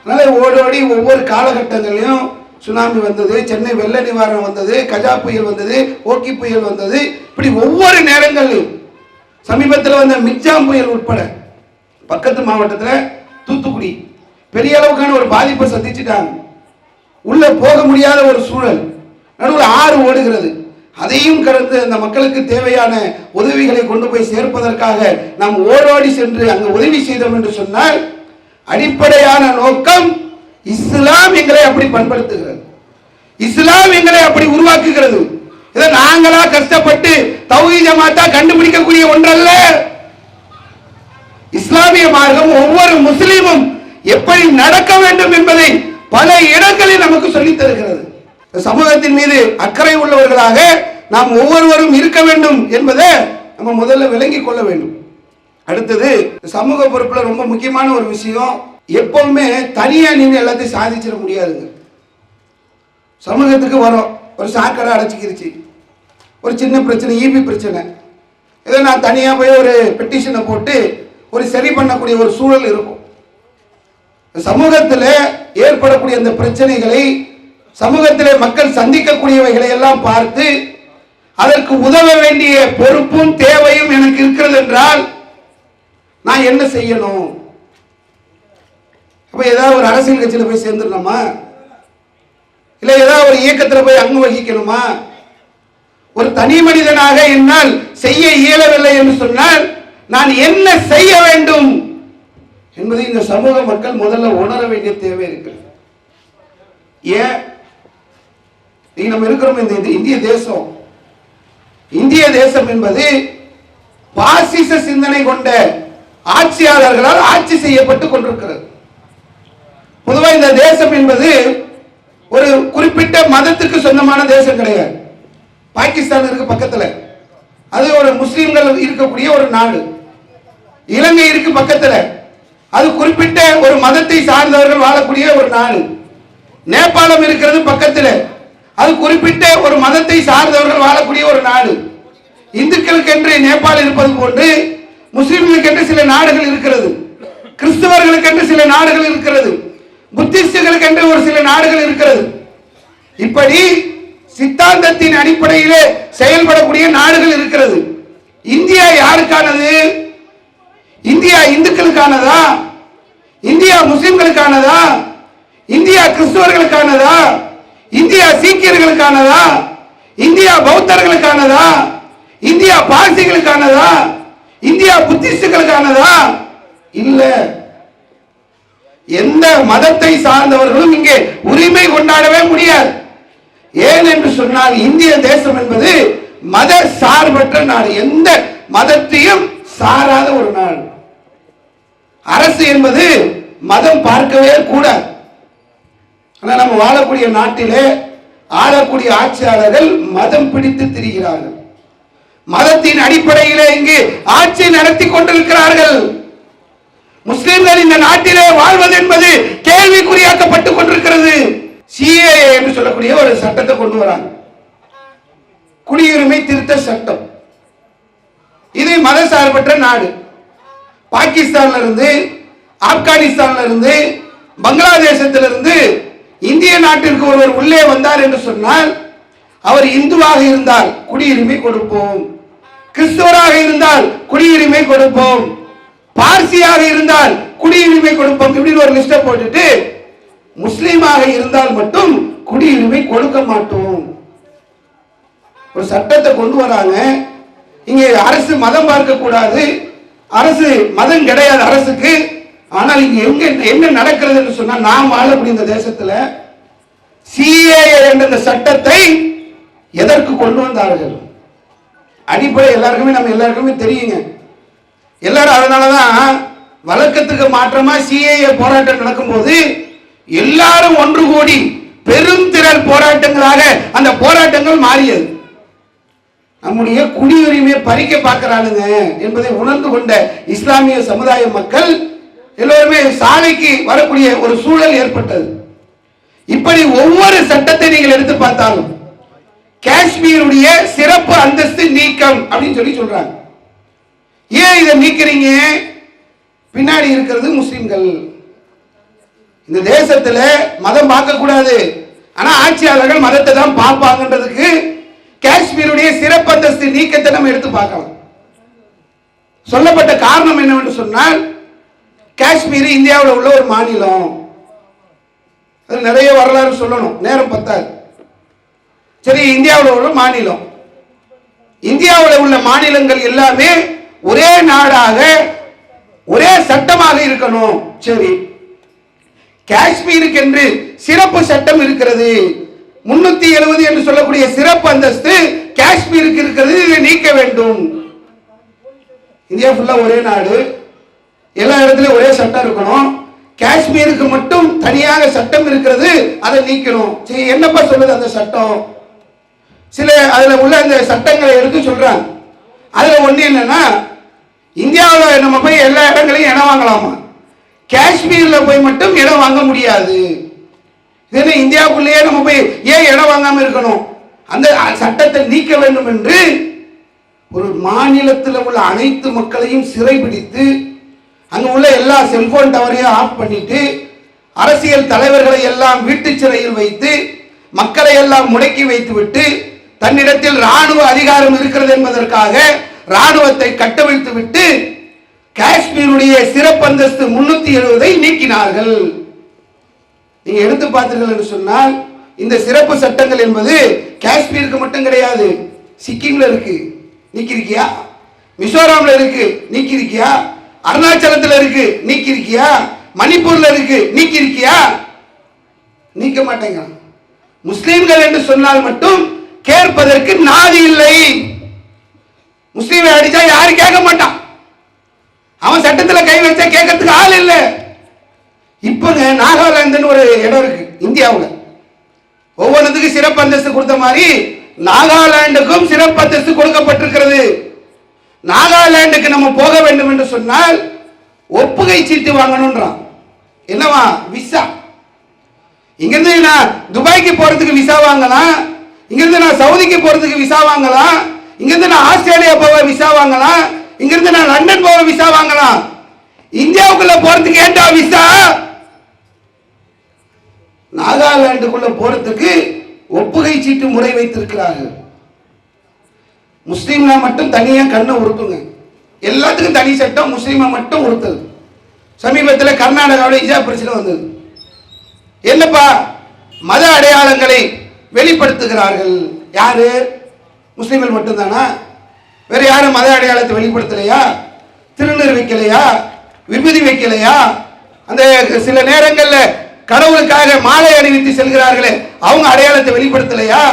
அதனால ஓடோடி ஒவ்வொரு காலகட்டங்களிலும் சுனாமி வந்தது, சென்னை வெள்ள நிவாரணம் வந்தது, கஜா புயல் வந்தது, ஓக்கி புயல் வந்தது, இப்படி ஒவ்வொரு நேரங்களிலும் சமீபத்தில் வந்த மிக்ஜாம் புயல் உட்பட பக்கத்து மாவட்டத்தில் தூத்துக்குடி பெரிய அளவுக்கான ஒரு பாதிப்பை சந்திச்சுட்டாங்க. உள்ள போக முடியாத ஒரு சூழல், நடுவில் ஆறு ஓடுகிறது. அதையும் கடந்து அந்த மக்களுக்கு தேவையான உதவிகளை கொண்டு போய் சேர்ப்பதற்காக நாம் ஓடோடி சென்று அங்கு உதவி செய்தோம் என்று சொன்னால், அடிப்படையான நோக்கம் இஸ்லாம் எங்களை அப்படி பண்படுத்துகிறது, இஸ்லாம் எங்களை அப்படி உருவாக்குகிறது. இதை நாங்களா கஷ்டப்பட்டு தௌஹீத் ஜமாத்தா கண்டுபிடிக்கக்கூடிய ஒன்றல்ல. இஸ்லாமிய மார்க்கம் ஒவ்வொரு முஸ்லீமும் எப்படி நடக்க வேண்டும் என்பதை பல இடங்களில் நமக்கு சொல்லித் தருகிறது. சமூகத்தின் மீது அக்கறை உள்ளவர்களாக நாம் ஒவ்வொருவரும் இருக்க வேண்டும் என்பதை நம்ம முதல்ல விளங்கிக் கொள்ள வேண்டும். அடுத்தது சமூக பொறுப்புல ரொம்ப முக்கியமான ஒரு விஷயம், எப்பவுமே தனியா நின்று எல்லாத்தையும் சாதிச்சிட முடியாதுங்க. சமூகத்துக்கு வரும், ஒரு சாக்கடை அடைச்சிக்கிருச்சு, ஒரு சின்ன பிரச்சனை, ஈபி பிரச்சனை, ஏதோ நான் தனியா போய் ஒரு பெட்டிஷனை போட்டு ஒரு சரி பண்ணக்கூடிய ஒரு சூழல் இருக்கும். சமூகத்தில் ஏற்படக்கூடிய அந்த பிரச்சனைகளை, சமூகத்திலே மக்கள் சந்திக்கக்கூடியவைகளை எல்லாம் பார்த்து அதற்கு உதவ வேண்டிய பொறுப்பும் தேவையும் எனக்கு இருக்கிறது என்றால் நான் என்ன செய்யணும்? அப்ப ஏதாவது ஒரு அரசியல் கட்சியில போய் சேர்ந்துடணுமா? இல்ல ஏதாவது ஒரு இயக்கத்தில் போய் அங்கு வகிக்கணுமா? ஒரு தனி மனிதனாக என்னால் செய்ய இயலவில்லை என்று சொன்னால் நான் என்ன செய்ய வேண்டும் என்பதை இந்த சமூக மக்கள் முதல்ல உணர வேண்டிய தேவை இருக்கிறது. ஏன் நம்ம இருக்கிறோம் இந்த இந்திய தேசம், இந்திய தேசம் என்பது பாசிச சிந்தனை கொண்ட ஆட்சியாளர்களால் ஆட்சி செய்யப்பட்டு கொண்டிருக்கிறது. பொதுவாக இந்த தேசம் என்பது ஒரு குறிப்பிட்ட மதத்துக்கு சொந்தமான தேசம் கிடையாது. பாகிஸ்தான் இருக்கு பக்கத்துல, அது ஒரு முஸ்லிம்கள் இருக்கக்கூடிய ஒரு நாடு. இலங்கை இருக்கு பக்கத்துல, அது குறிப்பிட்ட ஒரு மதத்தை சார்ந்தவர்கள் வாழக்கூடிய ஒரு நாடு. நேபாளம் இருக்கிறது பக்கத்துல, அது குறிப்பிட்ட ஒரு மதத்தை சார்ந்தவர்கள் வாழக்கூடிய ஒரு நாடு. இந்துக்களுக்கு என்று நேபாள் இருப்பது போன்று முஸ்லிம்களுக்கு என்று சில நாடுகள் இருக்கிறது, கிறிஸ்தவர்களுக்கு என்று சில நாடுகள் இருக்கிறது, புத்திஸ்டுகளுக்கு என்று ஒரு சில நாடுகள் இருக்கிறது. இப்படி சித்தாந்தத்தின் அடிப்படையிலே செயல்படக்கூடிய நாடுகள் இருக்கிறது. இந்தியா யாருக்கானது? இந்தியா இந்துக்களுக்கானதா? இந்தியா முஸ்லிம்களுக்கானதா? இந்தியா கிறிஸ்தவர்களுக்கானதா? இந்தியா சீக்கியர்களுக்கானதா? இந்தியா பௌத்தர்களுக்கானதா? இந்தியா பார்சிகளுக்கானதா? இந்தியா புத்திஸ்டுகளுக்கானதா? இல்ல. எந்த மதத்தை சார்ந்தவர்களும் இங்கே உரிமை கொண்டாடவே முடியாது. ஏன் என்று சொன்னால் இந்திய தேசம் என்பது மத சார்பற்ற நாடு, எந்த மதத்தையும் சாராத ஒரு நாடு. அரசு என்பது மதம் பார்க்கவே கூடாது. ஆனால் நம்ம வாழக்கூடிய நாட்டிலே ஆளக்கூடிய ஆட்சியாளர்கள் மதம் பிடித்து திரிகிறார்கள். மதத்தின் அடிப்படையிலே இங்கு ஆட்சி நடத்தி கொண்டிருக்கிறார்கள். முஸ்லிம்கள் இந்த நாட்டிலே வாழ்வது என்பது கேள்விக்குறியாக்கப்பட்டுக் கொண்டிருக்கிறது. சிஏஏ என்று சொல்லக்கூடிய ஒரு சட்டத்தை கொண்டு வராங்க, குடியுரிமை திருத்த சட்டம். இது மத சார்பற்ற நாடு. பாகிஸ்தான்ல இருந்து, ஆப்கானிஸ்தான்ல இருந்து, பங்களாதேசத்திலிருந்து இந்திய நாட்டிற்கு ஒருவர் உள்ளே வந்தார் என்று சொன்னால் அவர் இந்துவாக இருந்தால் குடியுரிமை கொடுப்போம், கிறிஸ்தவராக இருந்தால் குடியுரிமை கொடுப்போம், பார்சியாக இருந்தால் குடியுரிமை கொடுப்போம், இப்படி ஒரு லிஸ்ட போட்டுட்டு முஸ்லீமாக இருந்தால் மட்டும் குடியுரிமை கொடுக்க மாட்டோம். ஒரு சட்டத்தை கொண்டு வராங்க. இங்கே அரசு மதம் பார்க்க கூடாது, அரசு மதம் கிடையாது அரசுக்கு. ஆனால் இங்க என்ன நடக்கிறது என்று சொன்னால், நாம் வாழக்கூடிய இந்த தேசத்துல சிஏஏ என்ற சட்டத்தை எதற்கு கொண்டு வந்தார்கள்? அடிப்படை நம்ம எல்லாருக்குமே தெரியுங்க. எல்லாரும் அதனாலதான் வழக்கத்துக்கு மாற்றமா சிஏஏ போராட்டம் நடக்கும் போது எல்லாரும் ஒன்று கூடி பெரும் திரள் போராட்டங்களாக அந்த போராட்டங்கள் மாறியது. நம்முடைய குடியுரிமையை பறிக்க பார்க்கிறானுங்க என்பதை உணர்ந்து கொண்ட இஸ்லாமிய சமுதாய மக்கள் எல்லோருமே சாலைக்கு வரக்கூடிய ஒரு சூழல் ஏற்பட்டது. இப்படி ஒவ்வொரு சட்டத்தை நீங்கள் எடுத்து பார்த்தாலும் காஷ்மீருடைய சிறப்பு அந்தஸ்து நீக்கம் அப்படின்னு சொல்றாங்க. ஏன் இதை நீக்கிறீங்க? பின்னாடி இருக்கிறது முஸ்லிம்கள். இந்த தேசத்துல மதம் பார்க்க கூடாது, ஆனா ஆட்சியாளர்கள் மதத்தை தான் பார்ப்பாங்கன்றதுக்கு காஷ்மீருடைய சிறப்பு அந்தஸ்து நீக்கத்தை நம்ம எடுத்து பார்க்கலாம். சொல்லப்பட்ட காரணம் என்னவென்று சொன்னால், காஷ்மீர் இந்தியாவில் உள்ள ஒரு மாநிலம். அது நிறைய வரலாறு சொல்லணும், நேரம் பத்தாது. சரி, இந்தியாவில் உள்ள மாநிலம், இந்தியாவில் உள்ள மாநிலங்கள் எல்லாமே ஒரே நாடாக ஒரே சட்டமாக இருக்கணும். சரி, காஷ்மீருக்கு என்று சிறப்பு சட்டம் இருக்கிறது, 370 என்று சொல்லக்கூடிய சிறப்பு அந்தஸ்து காஷ்மீருக்கு இருக்கிறது, இதை நீக்க வேண்டும். இந்தியா ஃபுல்லா ஒரே நாடு, எல்லா இடத்துலயும் ஒரே சட்டம் இருக்கணும். காஷ்மீர் காஷ்மீருக்கு மட்டும் தனியாக சட்டம் இருக்கிறது, அதை நீக்கணும். சரி, என்னப்பா சொல்லுது அந்த சட்டம்? சில அதுல உள்ள அந்த சட்டங்களை எடுத்து சொல்றாங்க. அதுல ஒண்ணு என்னன்னா, இந்தியாவில் நம்ம போய் எல்லா இடங்களையும் இடம் வாங்கலாமா, காஷ்மீர்ல போய் மட்டும் இடம் வாங்க முடியாது. இதனை இந்தியாவுக்குள்ளேயே நம்ம போய் ஏன் இடம் வாங்காம இருக்கணும்? அந்த சட்டத்தை நீக்க வேண்டும் என்று ஒரு மாநிலத்தில் உள்ள அனைத்து மக்களையும் சிறைபிடித்து அங்க உள்ள எல்லா செல்போன் டவரையும் ஆஃப் பண்ணிட்டு அரசியல் தலைவர்களை எல்லாம் வீட்டு சிறையில் வைத்து மக்களை எல்லாம் முடக்கி வைத்துவிட்டு தன்னிடத்தில் ராணுவ அதிகாரம் இருக்கிறது என்பதற்காக ராணுவத்தை கட்டவிழ்த்து விட்டு காஷ்மீருடைய சிறப்பு அந்தஸ்து 370 நீக்கினார்கள். நீங்க எடுத்து பார்த்தீர்கள் என்று சொன்னால் இந்த சிறப்பு சட்டங்கள் என்பது காஷ்மீருக்கு மட்டும் கிடையாது. சிக்கிம்ல இருக்கு, நீக்கிருக்கியா? மிசோராம்ல இருக்கு, நீக்கிருக்கியா? அருணாச்சலத்தில் இருக்கு, நீக்கிருக்கியா? மணிப்பூர்ல இருக்கு, நீக்கிருக்கியா? நீக்க மாட்டேங்க. முஸ்லிம்கள் என்று சொன்னால் மட்டும் கேட்பதற்கு நாதி இல்லை. முஸ்லீமை அடிச்சா யாரும் கேட்க மாட்டான், அவன் சட்டத்தில் கை வச்சா கேட்கறதுக்கு ஆள் இல்லை. இப்பங்க நாகாலாந்து ஒரு இடம் இருக்கு இந்தியாவில், ஒவ்வொன்றுக்கு சிறப்பு அந்தஸ்து கொடுத்த மாதிரி நாகாலாந்துக்கும் சிறப்பு அந்தஸ்து கொடுக்கப்பட்டிருக்கிறது. நாகாலாந்துக்கு நம்ம போக வேண்டும் என்று சொன்னால் ஒப்புகை சீட்டு வாங்கணும்ன்றான். என்னவா? விசா. இங்கிருந்து நான் துபாய்க்கு போறதுக்கு விசா வாங்கலாம், இங்கிருந்து நான் சவுதிக்கு போறதுக்கு விசா வாங்கலாம், இங்கிருந்து நான் ஆஸ்திரேலியா போக விசா வாங்கலாம், இங்கிருந்து நான் லண்டன் போக விசா வாங்கலாம். இந்தியாவுக்குள்ள போறதுக்கு ஏண்டா விசா? நாகாலாந்துக்குள்ள போறதுக்கு ஒப்புகை சீட்டு முறை வைத்திருக்கிறார்கள். முஸ்லீம்னா மட்டும் தனியா கண்ணை உறுத்துங்க, எல்லாத்துக்கும் தனி சட்டம், முஸ்லீமை மட்டும் உறுத்தது. சமீபத்தில் கர்நாடகாவில் இஜா பிரச்சனை வந்தது. என்னப்பா, மத அடையாளங்களை வெளிப்படுத்துகிறார்கள். யாரு? முஸ்லீம்கள் மட்டும்தானா? வேற யாரும் மத அடையாளத்தை வெளிப்படுத்தலையா? திருநீர் வைக்கலையா? விபூதி வைக்கலையா? அந்த சில நேரங்களில் கடவுளுக்காக மாலை அணிவித்து செல்கிறார்களே, அவங்க அடையாளத்தை வெளிப்படுத்தலையா?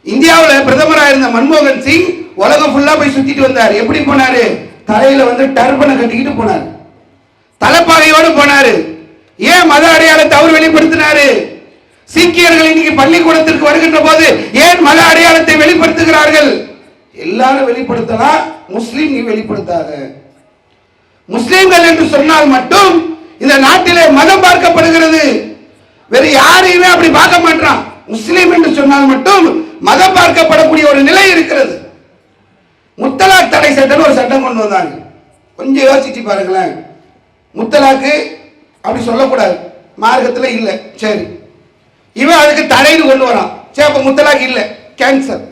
இந்தியாவில் பிரதமராக இருந்த மன்மோகன் சிங் உலகம் ஃபுல்லா போய் சுத்திட்டு வந்தார். எப்படி போனாரு? தலையில டர்பனை கட்டிக்கிட்டு போனார், தலைப்பாகையோடு போனாரு. ஏன் மத அடையாளத்தை அவர் வெளிப்படுத்தினாரு? சீக்கியர்கள் இன்னைக்கு பள்ளிக்கூடத்திற்கு வருகின்ற போது ஏன் மத அடையாளத்தை வெளிப்படுத்துகிறார்கள்? எல்லாரும் வெளிப்படுத்தலாம், முஸ்லீம் நீ வெளிப்படுத்தாத. முஸ்லீம்கள் என்று சொன்னால் மட்டும் இந்த நாட்டிலே மதம் பார்க்கப்படுகிறது, வேறு யாரையுமே அப்படி பார்க்க மாட்டான். முஸ்லீம் என்று சொன்னால் மட்டும் மதம் பார்க்கப்படக்கூடிய ஒரு நிலை இருக்கிறது. முத்தலாக் தடை சட்டம் ஒரு சட்டம் கொண்டு வந்தாங்க. கொஞ்சம் யோசிச்சு பாருங்களேன். முத்தலாக்கு அப்படி சொல்லக்கூடாது, மார்க்கத்தில் இல்லை. சரி, இவன் அதுக்கு தடைன்னு கொண்டு வரான். சரி, அப்ப முத்தலாக் இல்லை, கேன்சல்.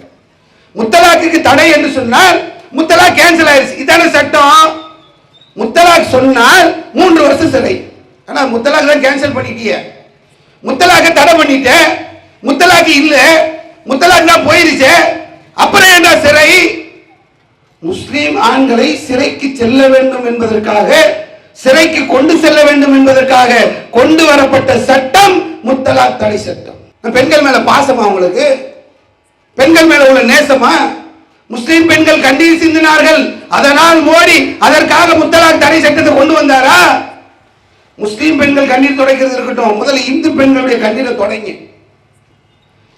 முத்தலாக்கு தடை என்று சொன்னால் முத்தலாக் கேன்சல் ஆயிடுச்சு. இதான சட்டம். முத்தலாக் சொன்னால் 3 வருஷம் சிறை. ஆனா முத்தலாக் தான் கேன்சல் பண்ணிட்டிய, முத்தலாக்க தடை பண்ணிட்ட, முத்தலாக்கு இல்ல, முத்தலாக் தான் போயிருச்சு, அப்புறம் என்ன சிறை? முஸ்லிம் ஆண்களை சிறைக்கு செல்ல வேண்டும் என்பதற்காக, சிறைக்கு கொண்டு செல்ல வேண்டும் என்பதற்காக கொண்டு வரப்பட்ட சட்டம் முத்தலாக் தடை சட்டம். பெண்கள் மேல பாசமா உங்களுக்கு? பெண்கள் மேல உள்ள நேசமா? முஸ்லிம் பெண்கள் கண்ணீர் சிந்தினார்கள், அதனால் மோடி அதற்காக முத்தலாக் தடை சட்டத்தை கொண்டு வந்தாரா? முஸ்லிம் பெண்கள் கண்ணீர் துடைக்கிறது இருக்கட்டும், முதல்ல இந்து பெண்களுடைய கண்ணீரை தொடங்கி.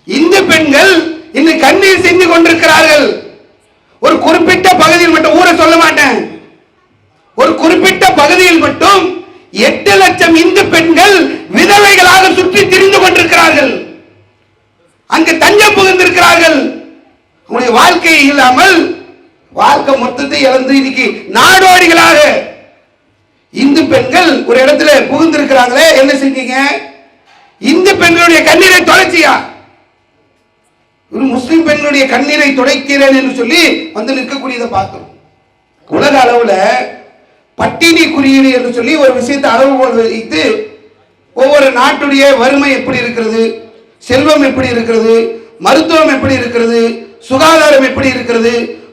இந்து பெண்கள் இன்னும் கண்ணீர் சிந்தி கொண்டிருக்கிறார்கள். ஒரு குறிப்பிட்ட பகுதியில் மட்டும், ஊரை சொல்ல மாட்டேன், ஒரு குறிப்பிட்ட பகுதியில் மட்டும் 8 லட்சம் இந்து பெண்கள் விதவைகளாக சுற்றி திரிந்து கொண்டிருக்கிறார்கள். அங்கு தஞ்சம் புகுந்திருக்கிறார்கள். உங்களுடைய வாழ்க்கை இல்லாமல் வாழ்க்கை மொத்தத்தை இழந்து இன்னைக்கு நாடோடிகளாக இந்து பெண்கள் ஒரு இடத்துல புகுந்திருக்கிறாங்களே, என்ன செஞ்சீங்க? இந்து பெண்களுடைய கண்ணீரை தொலைச்சியா? ஒரு முஸ்லிம் பெண்களுடைய கண்ணீரை துடைக்கிறேன் என்று சொல்லி வந்து நிற்கக்கூடியதை பார்க்கிறோம். உலக அளவுல பட்டினி குறியீடு என்று சொல்லி ஒரு விஷயத்தை அளவுகோல் வைத்து ஒவ்வொரு நாட்டுடைய வறுமை எப்படி இருக்கிறது, செல்வம் எப்படி இருக்கிறது, மருத்துவம் எப்படி இருக்கிறது, சுகாதாரம் எப்படி இருக்கிறது,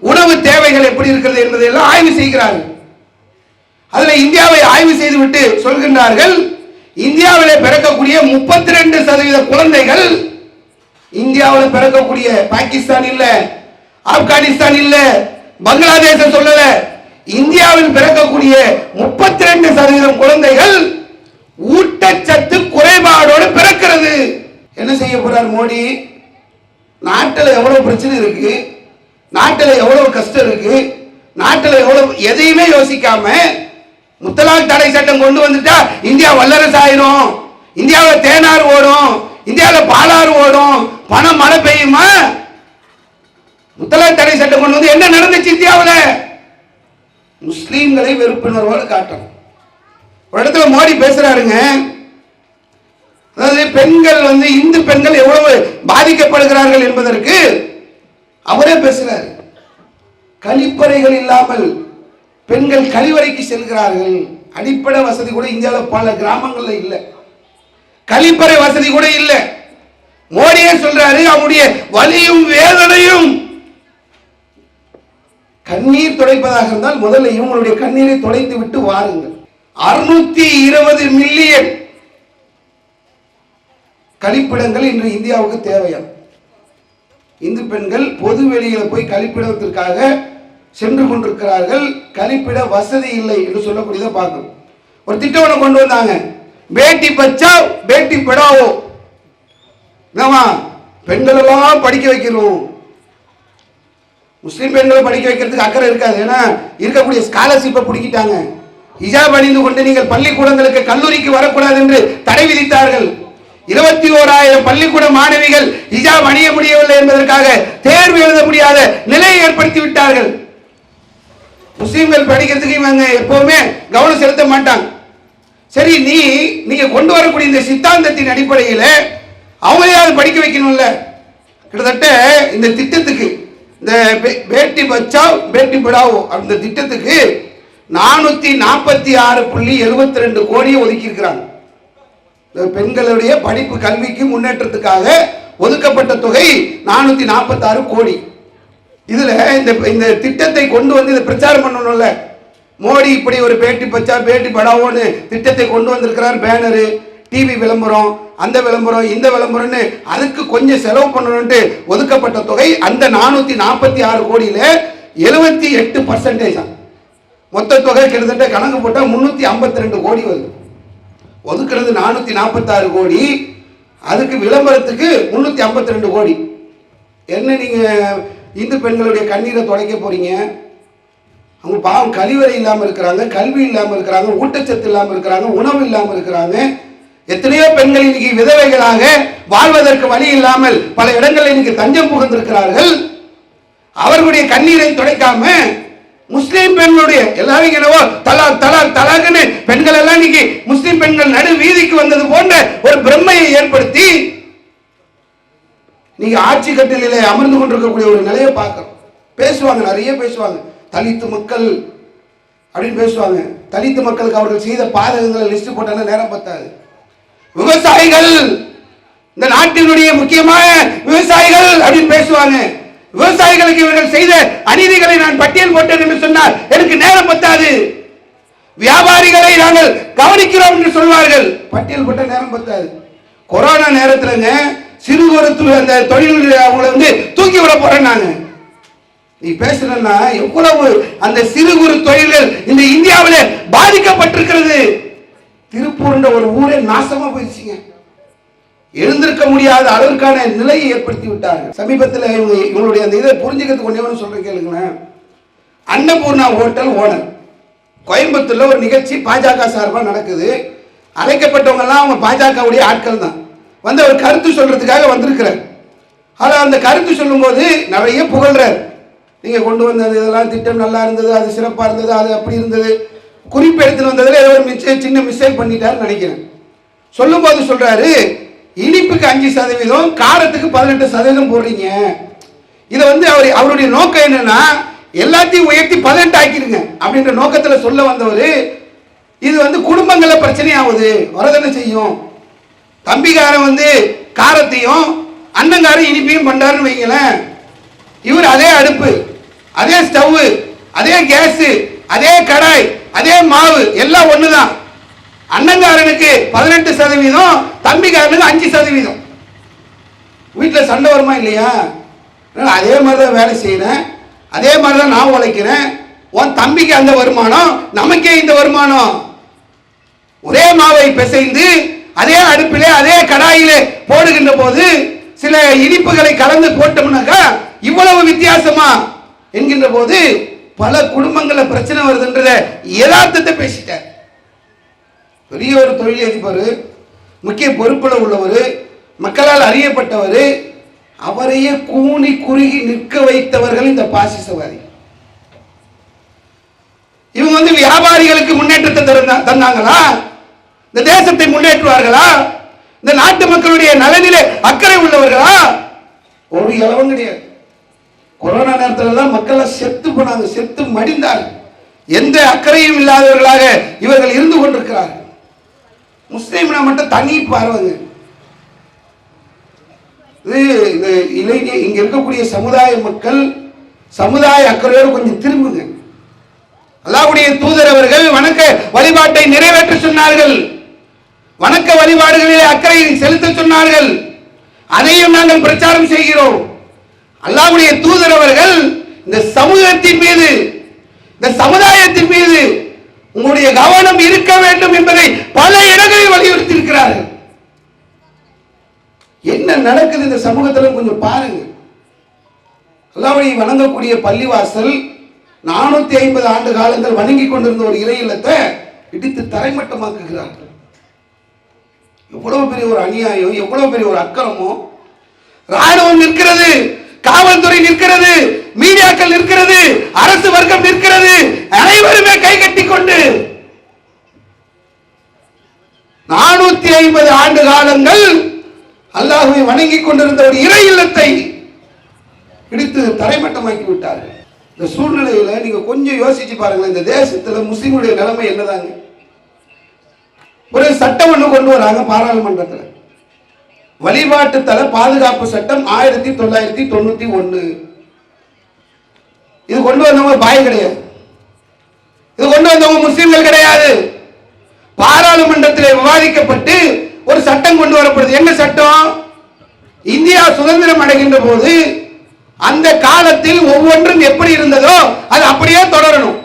உணவு தேவைகள் எப்படி இருக்கிறது என்பதை எல்லாம் ஆய்வு செய்கிறார்கள். அதுல இந்தியாவை ஆய்வு செய்துவிட்டு சொல்கின்றார்கள், இந்தியாவிலே பிறக்கக்கூடிய 32% குழந்தைகள், இந்தியாவில் பிறக்கக்கூடிய பாகிஸ்தான் இல்ல, ஆப்கானிஸ்தான் இல்ல, பங்களாதேஷ சொல்லல, இந்தியாவில் பிறக்கக்கூடிய 32% குழந்தைகள் ஊட்ட செய்ய போறார் மோடி? நாட்டில் எவ்வளவு பிரச்சனை இருக்கு, நாட்டில் எவ்வளவு கஷ்டம் இருக்கு, நாட்டில் எவ்வளவு எதையுமே யோசிக்காம முத்தலாக் தடை சட்டம் கொண்டு வந்துட்டா இந்தியா வல்லரசு ஆயிரும், இந்தியாவில் தேனாறு ஓடும், இந்தியாவில் பாலாறு ஓடும், பணம் மழை பெய்யுமா? முத்தலாக் தடை சட்டம் கொண்டு வந்து என்ன நடந்துச்சு இந்தியாவில்? முஸ்லீம்களை வெறுப்புணர்வோடு காட்டணும். ஒரு இடத்துல மோடி பேசுறாருங்க, அதாவது பெண்கள் வந்து இந்து பெண்கள் எவ்வளவு பாதிக்கப்படுகிறார்கள் என்பதற்கு அவரே பேசுறாரு. கழிப்பறைகள் இல்லாமல் பெண்கள் கழிவறைக்கு செல்கிறார்கள். அடிப்படை வசதி கூட இந்தியாவில் பல கிராமங்கள்ல இல்லை, கழிப்பறை வசதி கூட இல்லை. மோடியே சொல்றாரு, அவருடைய வலியும் வேதனையும் கண்ணீர் துடைப்பதாக இருந்தால் முதல்ல இவங்களுடைய கண்ணீரை துடைத்து விட்டு வாருங்கள். 620 மில்லியன் கழிப்பிடங்கள் இன்று இந்தியாவுக்கு தேவையா? இந்து பெண்கள் பொது வெளியில போய் கழிப்பிடத்திற்காக சென்று கொண்டிருக்கிறார்கள். கழிப்பிட வசதி இல்லை என்று சொல்லக்கூடியதை பார்க்கணும். ஒரு திட்டம் கொண்டு வந்தாங்க, பேட்டி பச்சாவ் பேட்டி படாவோ. பெண்கள் எல்லாம் படிக்க வைக்கணும். முஸ்லிம் பெண்களை படிக்க வைக்கிறதுக்கு அக்கறை இருக்காது, ஏன்னா இருக்கக்கூடிய ஸ்காலர்ஷிப்பை பிடிக்கிட்டாங்க. ஹிஜாப் அணிந்து கொண்டு நீங்கள் பள்ளிக்கூடங்களுக்கு கல்லூரிக்கு வரக்கூடாது என்று தடை விதித்தார்கள். 21,000 பள்ளிக்கூட மாணவிகள் ஹிஜாப் அணிய முடியவில்லை என்பதற்காக தேர்வு எழுத முடியாத நிலையை ஏற்படுத்தி விட்டார்கள். முஸ்லிம்கள் படிக்கிறதுக்கு இவங்க எப்பவுமே கவனம் செலுத்த மாட்டாங்க. சரி, நீங்க கொண்டு வரக்கூடிய இந்த சித்தாந்தத்தின் அடிப்படையில் அவங்களையாவது படிக்க வைக்கணும்ல. கிட்டத்தட்ட இந்த திட்டத்துக்கு, இந்த பேட்டி பச்சாவ் பேட்டி படாவோ அந்த திட்டத்துக்கு 446.72 கோடியை ஒதுக்கி இருக்கிறாங்க. பெண்களுடைய படிப்பு கல்விக்கு முன்னேற்றத்துக்காக ஒதுக்கப்பட்ட தொகை 446 கோடி. இதுல இந்த திட்டத்தை கொண்டு வந்து இதை பிரச்சாரம் பண்ணணும்ல. மோடி இப்படி ஒரு பேட்டி பச்சா பேட்டி படாவோன்னு திட்டத்தை கொண்டு வந்திருக்கிறார். பேனரு, டிவி விளம்பரம், அந்த விளம்பரம், இந்த விளம்பரம்னு அதுக்கு கொஞ்சம் செலவு பண்ணணும்ட்டு ஒதுக்கப்பட்ட தொகை அந்த 446 கோடியில 78%. மொத்த தொகை கிட்டத்தட்ட கணக்கு போட்டால் 352 கோடி வருது. ஒதுக்கிறது 446 கோடி, அதுக்கு விளம்பரத்துக்கு 352 கோடி. என்ன நீங்க இந்து பெண்களுடைய கண்ணீரை துடைக்க போறீங்க? அவங்க பாவம் கழிவறை இல்லாமல் இருக்கிறாங்க, கல்வி இல்லாமல் இருக்கிறாங்க, ஊட்டச்சத்து இல்லாமல் இருக்கிறாங்க, உணவு இல்லாமல் இருக்கிறாங்க. எத்தனையோ பெண்கள் இன்னைக்கு விதவைகளாக வாழ்வதற்கு வழி இல்லாமல் பல இடங்களில் இன்னைக்கு தஞ்சம் புகுந்திருக்கிறார்கள். அவர்களுடைய கண்ணீரை துடைக்காம முஸ்லீம் பெண்களுடைய எல்லாரும் என்னவோ தலாக் தலாக் தலாக்னு பெண்கள் எல்லாம் இன்னைக்கு முஸ்லீம் பெண்கள் நடு வீதிக்கு வந்தது போன்ற ஒரு பிரம்மையை ஏற்படுத்தி நீங்க ஆட்சி கட்டிலே அமர்ந்து கொண்டிருக்கக்கூடிய ஒரு நிலையை பார்க்கிறோம். பேசுவாங்க, நிறைய பேசுவாங்க, தலித்து மக்கள் அப்படின்னு பேசுவாங்க. தலித்து மக்களுக்கு அவர்கள் செய்த பாதகங்களை லிஸ்ட் போட்டாலும் நேரம் பத்தாது. விவசாயிகள், இந்த நாட்டினுடைய முக்கியமான விவசாயிகள் அப்படின்னு பேசுவாங்க. விவசாயிகளுக்கு இவர்கள் செய்த அநீதிகளை நான் பட்டியல் போட்டேன் என்று சொன்னால் எனக்கு நேரம் பத்தாது. வியாபாரிகளை நாங்கள் கவனிக்கிறோம் என்று சொல்வார்கள், பட்டியல் போட்ட நேரம் பத்தாது. கொரோனா நேரத்தில் சிறு குறு அந்த தொழில் அவங்களை வந்து தூக்கி விட போறேன். நாங்க நீ பேசுறேன்னா எவ்வளவு அந்த சிறு குறு தொழில்கள் இந்த இந்தியாவில் பாதிக்கப்பட்டிருக்கிறது. திருப்பூர் ஒரு ஊரே நாசமா போயிடுச்சுங்க. எழுந்திருக்க முடியாத அளவிற்கான நிலையை ஏற்படுத்தி விட்டார்கள். சமீபத்தில் இவங்களுடைய அந்த இதை புரிஞ்சுக்கிறதுக்கு ஒண்ணே சொல்றேன் கேளுங்களேன். அன்னபூர்ணா ஹோட்டல் ஓனர் கோயம்புத்தூர்ல ஒரு நிகழ்ச்சி பாஜக சார்பாக நடக்குது. அழைக்கப்பட்டவங்க எல்லாம் அவங்க பாஜகவுடைய ஆட்கள் தான். வந்து அவர் கருத்து சொல்றதுக்காக வந்திருக்கிறார். ஆனால் அந்த கருத்து சொல்லும் போது நிறைய புகழ்றார். நீங்க கொண்டு வந்தது இதெல்லாம் திட்டம் நல்லா இருந்தது, அது சிறப்பா இருந்தது, அது அப்படி இருந்தது, குறிப்பு எடுத்துட்டு வந்ததுல ஏதோ ஒரு சின்ன மிஸ்டேக் பண்ணிட்டாருன்னு நினைக்கிறேன். சொல்லும் போது சொல்றாரு, இனிப்புக்கு 5%, காரத்துக்கு 18% போடுறீங்க. இதை வந்து அவருடைய நோக்கம் என்னன்னா எல்லாத்தையும் உயர்த்தி 18 ஆக்கிடுங்க அப்படின்ற நோக்கத்தில் சொல்ல வந்தவர். இது வந்து குடும்பங்கள பிரச்சனை ஆகுது, வரதானே செய்யும். தம்பிக்காரன் வந்து காரத்தையும் அண்ணங்காரன் இனிப்பையும் பண்றாருன்னு வைங்களேன். இவர் அதே அடுப்பு, அதே ஸ்டவ், அதே கேஸ், அதே கடாய், அதே மாவு எல்லாம் ஒண்ணுதான். அண்ணங்காரனுக்கு 18%, தம்பிக்காரனுக்கு 5%. வீட்டில் சண்டை வருமா இல்லையா? அதே மாதிரிதான் வேலை செய்யறேன், அதே மாதிரிதான் நான் உழைக்கிறேன். உன் தம்பிக்கு அந்த வருமானம், நமக்கே இந்த வருமானம். ஒரே மாவை பிசைந்து அதே அடுப்பிலே அதே கடாயிலே போடுகின்ற போது சில இனிப்புகளை கலந்து போட்டோம்னாக்கா இவ்வளவு வித்தியாசமா என்கின்ற போது பல குடும்பங்கள்ல பிரச்சனை வருதுன்றத யதார்த்தத்தை பேசிட்டார். பெரிய ஒரு தொழிலதிபர், முக்கிய பொறுப்புல உள்ளவர், மக்களால் அறியப்பட்டவர், அவரையே கூனி குறுகி நிற்க வைத்தவர்கள் இந்த பாசிசவாதி. இவங்க வந்து வியாபாரிகளுக்கு முன்னேற்றத்தை தந்தாங்களா? இந்த தேசத்தை முன்னேற்றுவார்களா? இந்த நாட்டு மக்களுடைய நலனிலே அக்கறை உள்ளவர்களா? ஒரு இலவம் கிடையாது. கொரோனா நேரத்தில் தான் மக்கள் செத்து போனாங்க, செத்து மடிந்தார்கள். எந்த அக்கறையும் இல்லாதவர்களாக இவர்கள் இருந்து கொண்டிருக்கிறார்கள். முஸ்லீம்னா மட்டும் தனி பார்வைங்க. இந்த இளைஞர் இங்க இருக்கக்கூடிய சமுதாய மக்கள் சமுதாய அக்கறையோடு கொஞ்சம் திரும்புங்க. அல்லாஹ்வுடைய தூதர் அவர்கள் வணக்க வழிபாட்டை நிறைவேற்ற சொன்னார்கள். வணக்க வழிபாடுகளிலே அக்கறை செலுத்த சொன்னார்கள். அதையும் நாங்கள் பிரச்சாரம் செய்கிறோம். அல்லாஹ்வுடைய தூதர் அவர்கள் இந்த சமூகத்தின் மீது, இந்த சமுதாயத்தின் மீது உங்களுடைய கவனம் இருக்க வேண்டும் என்பதை பல இடங்களில் வலியுறுத்தி இருக்கிறார்கள். என்ன நடக்குது இந்த சமூகத்தில் கொஞ்சம் பாருங்க. அல்லாஹ்வை வணங்கக்கூடிய பள்ளிவாசல் 450 ஆண்டு காலங்கள் வணங்கி கொண்டிருந்த ஒரு இறை இல்லத்தை இடித்து தரைமட்டமாக்குகிறார்கள். எவ்வளவு பெரிய ஒரு அநியாயம், எவ்வளவு பெரிய ஒரு அக்கிரமோ. ராணுவம் நிற்கிறது, காவல்துறை நிற்கிறது, மீடியாக்கள் நிற்கிறது, அரசு வர்க்கம் நிற்கிறது, அனைவருமே கை கட்டி கொண்டு 450 ஆண்டு காலங்கள் அல்லாஹ்வை வணங்கி கொண்டிருந்த ஒரு இறை இல்லத்தை இடித்து தரைமட்டமாக்கி விட்டார்கள். இந்த சூழ்நிலையில நீங்க கொஞ்சம் யோசிச்சு பாருங்களேன். இந்த தேசத்துல முஸ்லிம்களுடைய நிலைமை என்னதாங்க? ஒரு சட்டம் ஒண்ணு கொண்டு வராங்க பாராளுமன்றத்தில், வழிபாட்டு தல பாதுகாப்பு சட்டம் 1991. இது கொண்டு வந்தவங்க பாய் கிடையாது, இது கொண்டு வந்தவங்க முஸ்லிம்கள் கிடையாது. பாராளுமன்றத்தில் விவாதிக்கப்பட்டு ஒரு சட்டம் கொண்டு வரப்படுது. என்ன சட்டம்? இந்தியா சுதந்திரம் அடைகின்ற போது அந்த காலத்தில் ஒவ்வொன்றும் எப்படி இருந்ததோ அது அப்படியே தொடரணும்.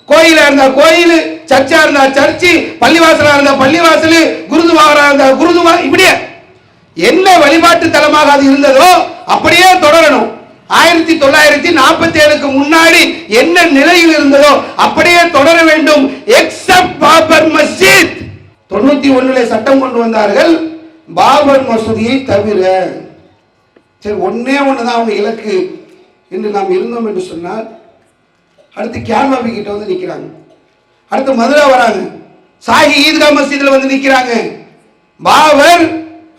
கோயிலா இருந்தா கோயில், சர்ச்சா இருந்தா சர்ச்சு, பள்ளிவாசலா இருந்தா பள்ளிவாசல், குருதுவாரா இருந்தா குருதுவா, இப்படியே என்ன வழிபாட்டு தலமாக அது இருந்ததோ அப்படியே தொடரணும். 1947க்கு முன்னாடி என்ன நிலையில் இருந்ததோ அப்படியே தொடர வேண்டும். எக்ஸப்ட் பாபர் மஸ்ஜித். 91 சட்டம் கொண்டு வந்தார்கள், பாபர் மசூதியை தவிர. சரி, ஒன்னே ஒண்ணுதான் அவங்க இலக்கு என்று நாம் இருந்தோம் என்று சொன்னால், அடுத்து கேன்வாபி கிட்ட வந்து நிக்கிறாங்க, அடுத்து மதுரா வராங்க, சாஹி ஈத்கா மஸ்ஜித்ல வந்து நிக்கிறாங்க. பாபர்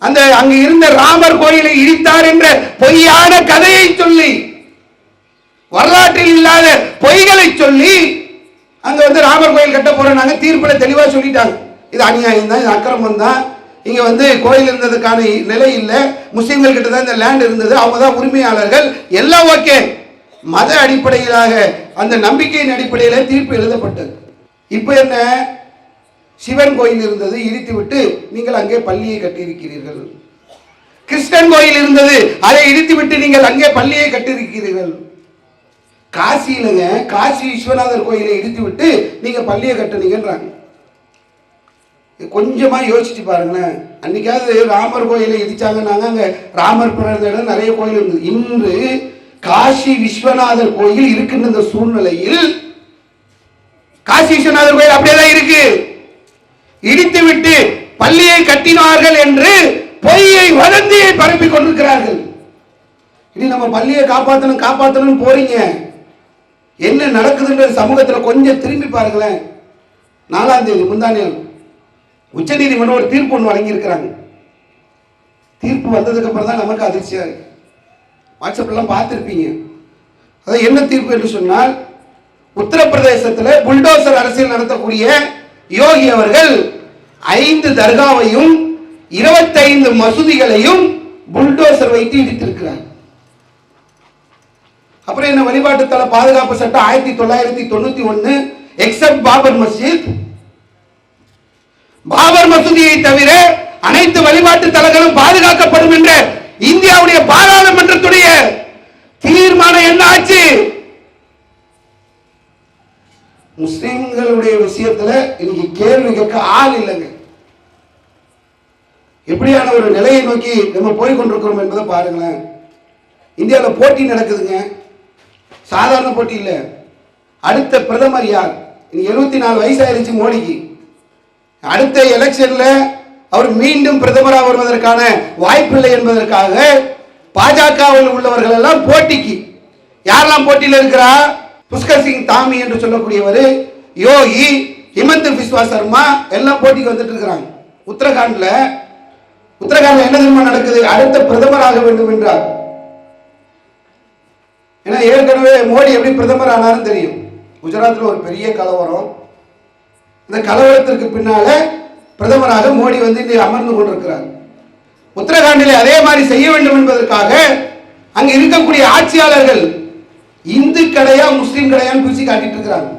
அந்த அங்கு இருந்த ராமர் கோயிலை இடித்தார் என்ற பொய்யான கதையை சொல்லி, வரலாற்றில் இல்லாத பொய்களை சொல்லி அங்க வந்து ராமர் கோயில் கட்ட போறாங்க. தீர்ப்புல தெளிவா சொல்லிட்டாங்க, இது அநியாயம் தான், இது அக்கிரமம் தான், இங்க வந்து கோயில் இருந்ததுக்கான நிலை இல்லை, முஸ்லிம்கள் கிட்ட தான் இந்த லேண்ட் இருந்தது, அவங்க தான் உரிமையாளர்கள், எல்லாம் ஓகே. மத அடிப்படையிலாக அந்த நம்பிக்கையின் அடிப்படையில் தீர்ப்பு எழுதப்பட்டது. இப்ப என்ன? சிவன் கோயில் இருந்தது, இடித்து விட்டு நீங்கள் அங்கே பள்ளியை கட்டியிருக்கிறீர்கள். கிறிஸ்டன் கோயில் இருந்தது, அதை இடித்து விட்டு நீங்கள் அங்கே பள்ளியை கட்டியிருக்கிறீர்கள். காசியிலங்க, காசி விஸ்வநாதர் கோயிலை இடித்து விட்டு நீங்க பள்ளியை கட்டுனீங்கன்றாங்க. கொஞ்சமா யோசிச்சு பாருங்களேன். அன்னைக்காவது ராமர் கோயிலை இடிச்சாங்கன்னாங்க, அங்க ராமர் பிறந்த இடம் நிறைய கோயில் இருந்தது. இன்று காசி விஸ்வநாதர் கோயில் இருக்கின்ற இந்த சூழ்நிலையில் காசி விஸ்வநாதர் கோயில் அப்படியேதான் இருக்கு. இடித்து விட்டு பள்ளியை கட்டினார்கள் என்று பொய்யை வதந்தியை பரப்பிக் கொண்டிருக்கிறார்கள். இனி நம்ம பள்ளியை காப்பாற்றணும் காப்பாற்றணும் போறீங்க, என்ன நடக்குதுன்ற சமூகத்தில் கொஞ்சம் திரும்பி பாருங்களேன். 4ஆம் தேதி முந்தானியம் உச்ச நீதிமன்றம் ஒரு தீர்ப்பு ஒன்று வழங்கியிருக்கிறாங்க. தீர்ப்பு வந்ததுக்கு அப்புறம் தான் நமக்கு அதிர்ச்சியா இருக்கு. வாட்ஸ்அப்லாம் பார்த்துருப்பீங்க. அதாவது என்ன தீர்ப்பு என்று சொன்னால், உத்தரப்பிரதேசத்தில் புல்டோசர் அரசியல் நடத்தக்கூடிய யோகி அவர்கள் 5 தர்காவையும் 25 மசூதிகளையும் புல்டோசர் வைத்து இடித்திருக்கிறார். அப்புறம் என்ன? வழிபாட்டு தல பாதுகாப்பு சட்டம் 1991 எக்ஸப்ட் பாபர் மஸ்ஜித். பாபர் மசூதியை தவிர அனைத்து வழிபாட்டு தலங்களும் பாதுகாக்கப்படும் என்ற இந்தியாவுடைய பாராளுமன்றத்துடைய தீர்மானம் என்ன ஆச்சு? முஸ்லிம்களுடைய விஷயத்துல இன்னைக்கு கேள்வி கேட்க ஆள் இல்லைங்க. எப்படியான ஒரு நிலையை நோக்கி நம்ம போய் கொண்டிருக்கிறோம் என்பதை பாருங்களேன். இந்தியாவில் போட்டி நடக்குதுங்க, சாதாரண போட்டி இல்லை. அடுத்த பிரதமர் யார்? 74 வயசாயிருச்சு மோடிக்கு. அடுத்த எலெக்ஷன்ல அவர் மீண்டும் பிரதமராக வருவதற்கான வாய்ப்பில்லை என்பதற்காக பாஜகவில் உள்ளவர்கள் எல்லாம் போட்டிக்கு. யாரெல்லாம் போட்டியில் இருக்கிறா? புஷ்கர் சிங் தாமி என்று சொல்லக்கூடியவர், யோகி, ஹிமந்த் பிஸ்வா சர்மா எல்லாம் போட்டிக்கு வந்துட்டு இருக்கிறாங்க. உத்தரகாண்ட்ல என்ன தெரியுமா நடக்குது? அடுத்த பிரதமராக வேண்டும் என்றார். ஏன்னா ஏற்கனவே மோடி எப்படி பிரதமர் ஆனாலும் தெரியும். குஜராத்தில் ஒரு பெரிய கலவரம், இந்த கலவரத்திற்கு பின்னால பிரதமராக மோடி வந்து அமர்ந்து கொண்டிருக்கிறார். உத்தரகாண்டிலே அதே மாதிரி செய்ய வேண்டும் என்பதற்காக அங்க இருக்கக்கூடிய ஆட்சியாளர்கள் இந்து கடையா முஸ்லீம் கடையான்னு பிரிச்சு காட்டிட்டு இருக்கிறாங்க.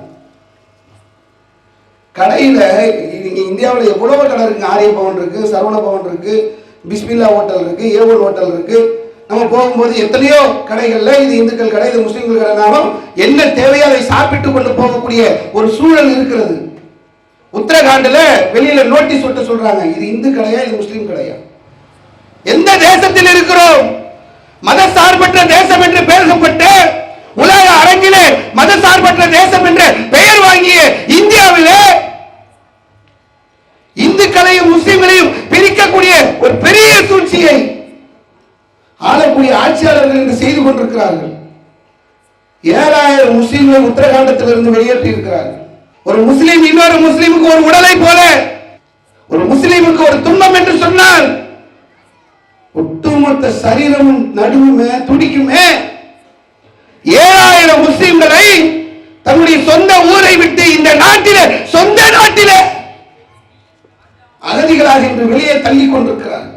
கடையில இந்தியாவில் எவ்வளவு கடை இருக்கு. ஆரிய பவன் இருக்கு, சரவண பவன் இருக்கு, பிஸ்மில்லா ஹோட்டல் இருக்கு, ஏவன் ஹோட்டல் இருக்கு. நம்ம போகும்போது எத்தனையோ கடைகள்ல இது இந்துக்கள் கடை, இது முஸ்லீம்கள் கடைனாலும் என்ன தேவையோ அதை சாப்பிட்டு கொண்டு போகக்கூடிய ஒரு சூழல் இருக்கிறது. உத்தரகாண்டில் வெளியில நோட்டீஸ் ஒட்ட சொல்றாங்க, இது இந்து கடையா, இது முஸ்லீம் கடையா. எந்த தேசத்தில் இருக்கிறோம்? மத சார்பற்ற தேசம் என்று பேசப்பட்டு உலக அரங்கிலே மத சார்பற்ற தேசம் என்ற பெயர் வாங்கிய இந்தியாவிலே இந்துக்களையும் முஸ்லிம்களையும் பிரிக்கக்கூடிய ஒரு பெரிய சூழ்ச்சியை ஆளக்கூடிய ஆட்சியாளர்கள் என்று செய்து கொண்டிருக்கிறார்கள். 7000 முஸ்லிம்களை உத்தரகாண்டத்திலிருந்து வெளியேற்றி இருக்கிறார்கள். ஒரு முஸ்லீம் இன்னொரு முஸ்லீமுக்கு ஒரு உடலை போல, ஒரு முஸ்லீமுக்கு ஒரு துன்பம் என்று சொன்னால் ஒட்டுமொத்த சரீரமும் நடுவுமே துடிக்குமே. 7000 முஸ்லிம்களை தன்னுடைய சொந்த ஊரை விட்டு இந்த நாட்டிலே, சொந்த நாட்டிலே அகதிகளாக இன்று வெளியே தள்ளி கொண்டிருக்கிறார்.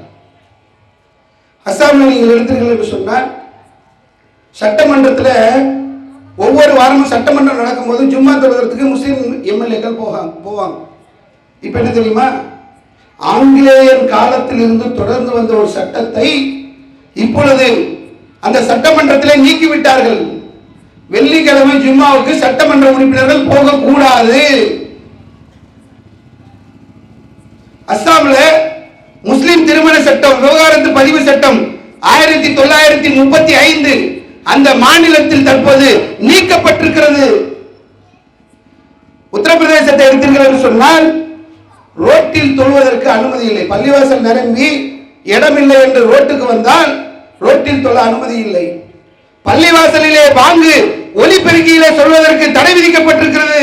அஸ்ஸாமில் நீங்கள் எடுத்தீர்கள் என்று சொன்னால் சட்டமன்றத்தில் ஒவ்வொரு வாரமும் சட்டமன்றம் நடக்கும்போது ஜும்மா தொழுவதற்கு முஸ்லீம் எம்எல்ஏக்கள் போவாங்க. இப்ப என்ன தெரியுமா? ஆங்கிலேயர் காலத்தில் இருந்து தொடர்ந்து வந்த ஒரு சட்டத்தை இப்பொழுது அந்த சட்டமன்றத்தில் நீக்கிவிட்டார்கள். வெள்ளிக்கிழமை ஜும்மாவுக்கு சட்டமன்ற உறுப்பினர்கள் போகக்கூடாது. அஸ்ஸாமில் முஸ்லிம் திருமண சட்டம், விவகாரத்து பதிவு சட்டம் 1935 அந்த மாநிலத்தில் தற்போது நீக்கப்பட்டிருக்கிறது. உத்தரப்பிரதேசத்தை எடுத்தீர்கள் என்று சொன்னால் ரோட்டில் தொழுவதற்கு அனுமதி இல்லை. பள்ளிவாசல் நிரம்பி இடமில்லை என்று ரோட்டுக்கு வந்தால் ரோட்டில் தொழ அனுமதி இல்லை. பள்ளிவாசலிலே வாங்கு ஒலிபெருக்கியிலே சொல்வதற்கு தடை விதிக்கப்பட்டிருக்கிறது.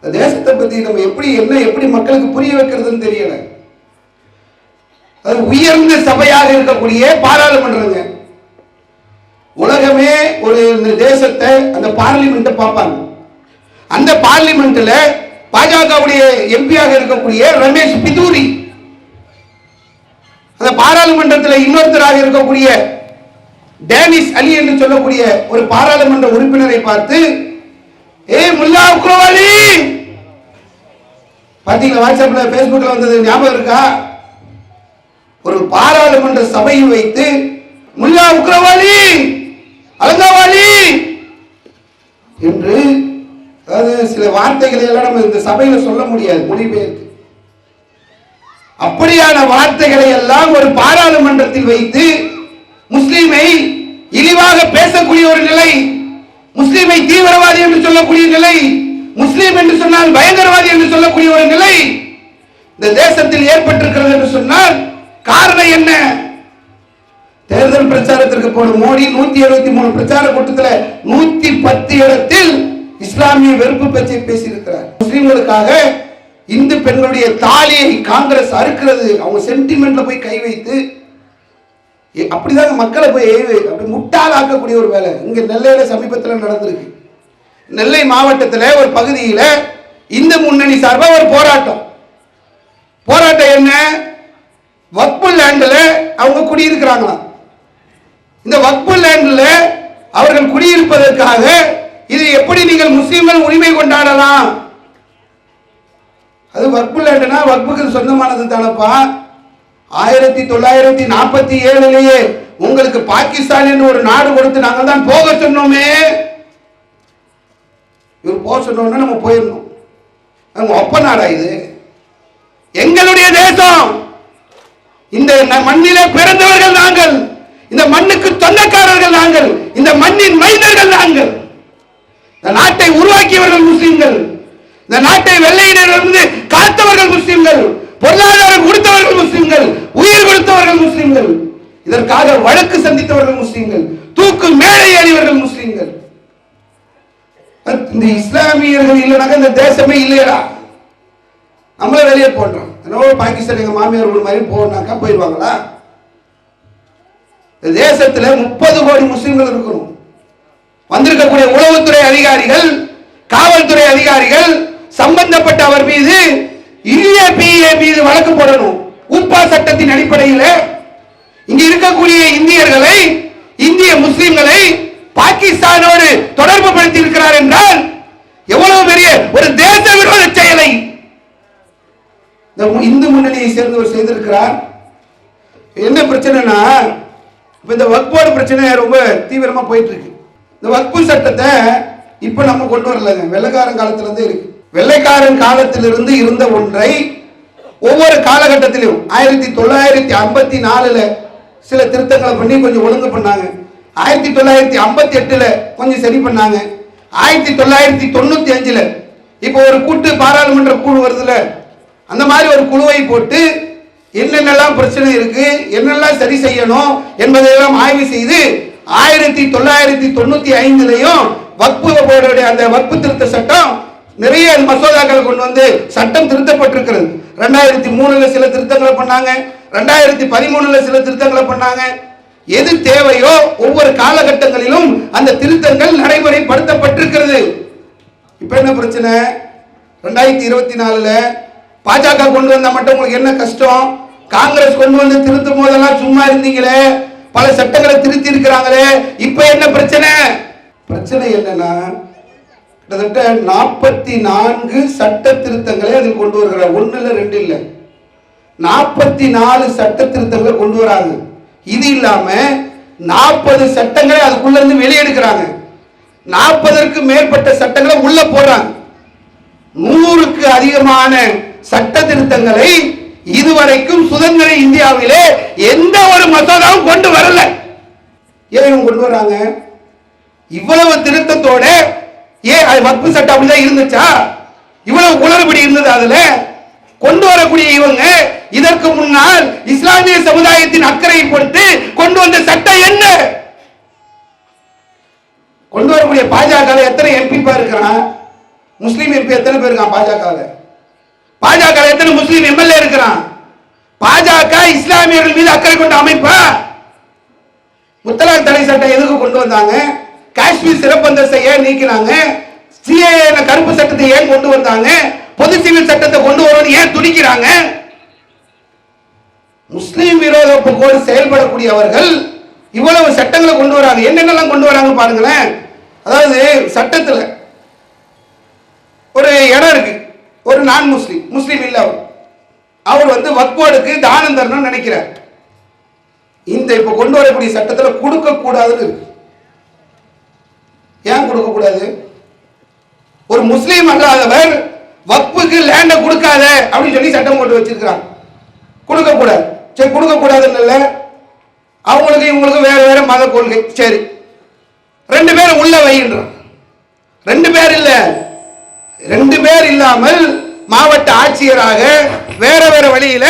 தேசத்தை பத்தி நம்ம எப்படி மக்களுக்கு புரிய வைக்கிறதுன்னு தெரியல. அது உயர்ந்த சபையாக இருக்கக்கூடிய பாராளுமன்றங்க. உலகமே ஒரு தேசத்தை அந்த பார்லிமெண்ட்டை பார்ப்பாங்க. அந்த பார்லிமெண்ட்ல பாஜகவுடைய எம்பியாக இருக்கக்கூடிய ரமேஷ் பிதூரி, அந்த பாராளுமன்றத்தில் இன்னொருத்தராக இருக்கக்கூடிய டேனிஸ் அலி என்று சொல்லக்கூடிய ஒரு பாராளுமன்ற உறுப்பினரை பார்த்து, ஏ முல்லா உக்ரவாலி, பாத்தீங்களா வாட்ஸ்அப்ல பேஸ்புக்ல வந்தது ஞாபகம் இருக்கா? ஒரு பாராளுமன்ற சபையில் வைத்து முல்லா உக்ரவாலி, அலங்காவாலி என்று, அதாவது சில வார்த்தைகளை எல்லாம் நம்ம இந்த சபையில சொல்ல முடியாது மொழிபெயர்த்து. அப்படியான வார்த்தைகளை எல்லாம் ஒரு பாராளுமன்றத்தில் வைத்து முஸ்லிமை இழிவாக பேசக்கூடிய ஒரு நிலை, முஸ்லிமை தீவிரவாதி என்று சொல்லக்கூடிய நிலை, முஸ்லிம் என்று சொன்னால் பயங்கரவாதி என்று சொல்லக்கூடிய ஒரு நிலை இந்த தேசத்தில் ஏற்பட்டிருக்கிறது என்று சொன்னால் காரணம் என்ன? தேர்தல் பிரச்சாரத்திற்கு போன மோடி 173 பிரச்சார கூட்டத்தில் 110 இடத்தில் இஸ்லாமிய வெறுப்பு பேச்சை பேசியிருக்கிறார். முஸ்லிம்களுக்காக இந்து பெண்களுடைய தாலியை காங்கிரஸ் அறுக்கிறது, அவங்க சென்டிமெண்ட்ல போய் கை வைத்து அப்படிதான் மக்களை போய் அப்படி முட்டாளாக்கக்கூடிய ஒரு வேலை இங்க நெல்லையில சமீபத்தில் நடந்திருக்கு. நெல்லை மாவட்டத்தில் ஒரு பகுதியில் இந்து முன்னணி சார்பாக ஒரு போராட்டம் என்ன? வக்ஃபு லேண்ட்ல அவங்க குடியிருக்கிறாங்களாம். இந்த வக்ஃபு லேண்ட்ல அவர்கள் குடியிருப்பதற்காக இது எப்படி நீங்கள் முஸ்லிம்கள் உரிமை கொண்டாடலாம்? அது வக்ஃபு லேண்ட்னா வக்ஃபுக்கு சொந்தமானது தானப்பா. 1947 உங்களுக்கு பாகிஸ்தான் என்று ஒரு நாடு கொடுத்து நாங்கள் தான் போக சொன்னோமே. இவர் போக சொன்னோம்னா நம்ம போயிடணும். நம்ம ஒப்ப நாடா இது? எங்களுடைய தேசம். இந்த மண்ணிலே பிறந்தவர்கள் நாங்கள், இந்த மண்ணுக்கு சொந்தக்காரர்கள் நாங்கள், இந்த மண்ணின் மைந்தர்கள் நாங்கள். இந்த நாட்டை உருவாக்கியவர்கள் முஸ்லிம்கள், இந்த நாட்டை வெள்ளையினரிலிருந்து காத்தவர்கள் முஸ்லிம்கள், பொருளாதாரம் கொடுத்தவர்கள் முஸ்லிம்கள், உயிர் கொடுத்தவர்கள் முஸ்லிம்கள், இதற்காக வழக்கு சந்தித்தவர்கள் முஸ்லிம்கள், தூக்கு மேலே ஏறியவர்கள் முஸ்லிம்கள். இந்த இஸ்லாமியர்கள் இல்லைனாக்க இந்த தேசமே இல்லையா? நம்மள வெளியே போடுறோம். பாகிஸ்தான் எங்க மாமியார் ஒரு மாதிரி போனாக்கா போயிடுவாங்களா? இந்த தேசத்துல 30 கோடி முஸ்லிம்கள் இருக்கணும். வந்திருக்கக்கூடிய உளவுத்துறை அதிகாரிகள், காவல்துறை அதிகாரிகள் சம்பந்தப்பட்ட அவர் மீது UAPA மீது வழக்கு போடணும். உப்பா சட்டத்தின் அடிப்படையில் இங்க இருக்கக்கூடிய இந்தியர்களை, இந்திய முஸ்லிம்களை பாகிஸ்தானோடு தொடர்பு படுத்தி இருக்கிறார் என்றால் எவ்வளவு பெரிய ஒரு தேச விரோத செயலை இந்து முன்னணியை சேர்ந்தவர் செய்திருக்கிறார். என்ன பிரச்சனைனா, இந்த வக்ஃப் போர்டு பிரச்சனை ரொம்ப தீவிரமா போயிட்டு இருக்கு. இந்த வக்ஃப் சட்டத்தை இப்ப நம்ம கொண்டு வரலங்க, வெள்ளைக்காரன் காலத்திலிருந்து இருக்கு. வெள்ளைக்காரன் காலத்திலிருந்து இருந்த ஒன்றை ஒவ்வொரு காலகட்டத்திலும் 1954 சில திருத்தங்களை பண்ணி கொஞ்சம் ஒழுங்கு பண்ணாங்க. 1958 கொஞ்சம் சரி பண்ணாங்க. 1995 இப்போ ஒரு கூட்டு பாராளுமன்ற குழு வருதுல, அந்த மாதிரி ஒரு குழுவை போட்டு என்னென்னலாம் பிரச்சனை இருக்கு, என்னெல்லாம் சரி செய்யணும் என்பதையெல்லாம் ஆய்வு செய்து 1995 வக்ஃப் போர்டுடைய அந்த வக்ஃப் திருத்த சட்டம் நிறைய மசோதாக்கள் கொண்டு வந்து சட்டம் திருத்தப்பட்டிருக்கிறது. 2003 சில திருத்தங்களை பண்ணாங்க, 2013 சில திருத்தங்களை பண்ணாங்க. எது தேவையோ ஒவ்வொரு காலகட்டங்களிலும் அந்த திருத்தங்கள் நடைமுறைப்படுத்தப்பட்டிருக்கிறது. இப்ப என்ன பிரச்சனை? 2024 பாஜக கொண்டு வந்த மட்டும் உங்களுக்கு என்ன கஷ்டம்? காங்கிரஸ் கொண்டு வந்து திருத்தும் போதெல்லாம் சும்மா இருந்தீங்களே, பல சட்டங்களை திருத்தி இருக்கிறாங்களே, இப்ப என்ன பிரச்சனை? பிரச்சனை என்னன்னா, கிட்டத்தட்ட 44 சட்ட திருத்தங்களை அதில் கொண்டு வருகிறார். 1 இல்ல 2 இல்ல, 44 சட்ட திருத்தங்களை கொண்டு வராங்க. இது இல்லாம 40 சட்டங்களை அதுக்குள்ள இருந்து வெளியெடுக்கிறாங்க. 40ற்கு மேற்பட்ட சட்டங்களை உள்ள போறாங்க. 100க்கு அதிகமான சட்ட திருத்தங்களை இதுவரைக்கும் சுதந்திர இந்தியாவிலே எந்த ஒரு மசோதாவும் கொண்டு வரல. ஏன் கொண்டு வராங்க? இவ்வளவு திருத்தத்தோட ஏன் வக்ஃப் சட்டம் அப்படிதான் இருந்துச்சா? இவ்வளவு குளறுபடி இருந்தது அதுல கொண்டு வரக்கூடிய இவங்க இதற்கு முன்னால் இஸ்லாமிய சமுதாயத்தின் அக்கறை பொறுத்து கொண்டு வந்த சட்டம் என்ன? கொண்டு வரக்கூடிய பாஜக எத்தனை எம்பி இருக்கிறான்? முஸ்லீம் எம்பி எத்தனை பேர் இருக்கான் பாஜக? பாஜக எத்தனை முஸ்லீம் எம்எல்ஏ இருக்கிறான்? பாஜக இஸ்லாமியர்கள் மீது அக்கறை கொண்ட அமைப்பா? முத்தலாக் தடை சட்டம் எதுக்கு கொண்டு வந்தாங்க? காஷ்மீர் சிறப்பு அந்தஸ்தை ஏன் நீக்கினாங்க? சிஏஏ கருப்பு சட்டத்தை ஏன் கொண்டு வந்தாங்க? பொது சிவில் சட்டத்தை கொண்டு வரணும் ஏன் துடிக்கிறாங்க? முஸ்லீம் விரோத போக்கோடு செயல்படக்கூடியவர்கள் இவ்வளவு சட்டங்களை கொண்டு வராங்க. என்னென்னலாம் கொண்டு வராங்க பாருங்களேன். அதாவது சட்டத்தில் ஒரு இடம் இருக்கு, ஒரு நான் முஸ்லீம், முஸ்லீம் இல்ல அவர் வந்து வக்ஃப் போர்டுக்கு தானம் தரணும்னு நினைக்கிறார். இந்த இப்ப கொண்டு வரக்கூடிய சட்டத்தில் கொடுக்க கூடாதுன்னு இருக்கு. ஏன் கொடுக்க கூடாது? ஒரு முஸ்லீம் அல்லாதவர் வக்ஃபுக்கு லேண்ட கொடுக்காத அப்படின்னு சொல்லி சட்டம் போட்டு வச்சிருக்கிறாங்க. கொடுக்க கூடாது. சரி, கொடுக்க கூடாதுன்னு இல்ல, அவங்களுக்கு இவங்களுக்கு வேற வேற மத கொள்கை. சரி, 2 பேர் உள்ள வைன்றான். 2 பேர் இல்ல, 2 பேர் இல்லாமல் மாவட்ட ஆட்சியராக வேற வேற வழியில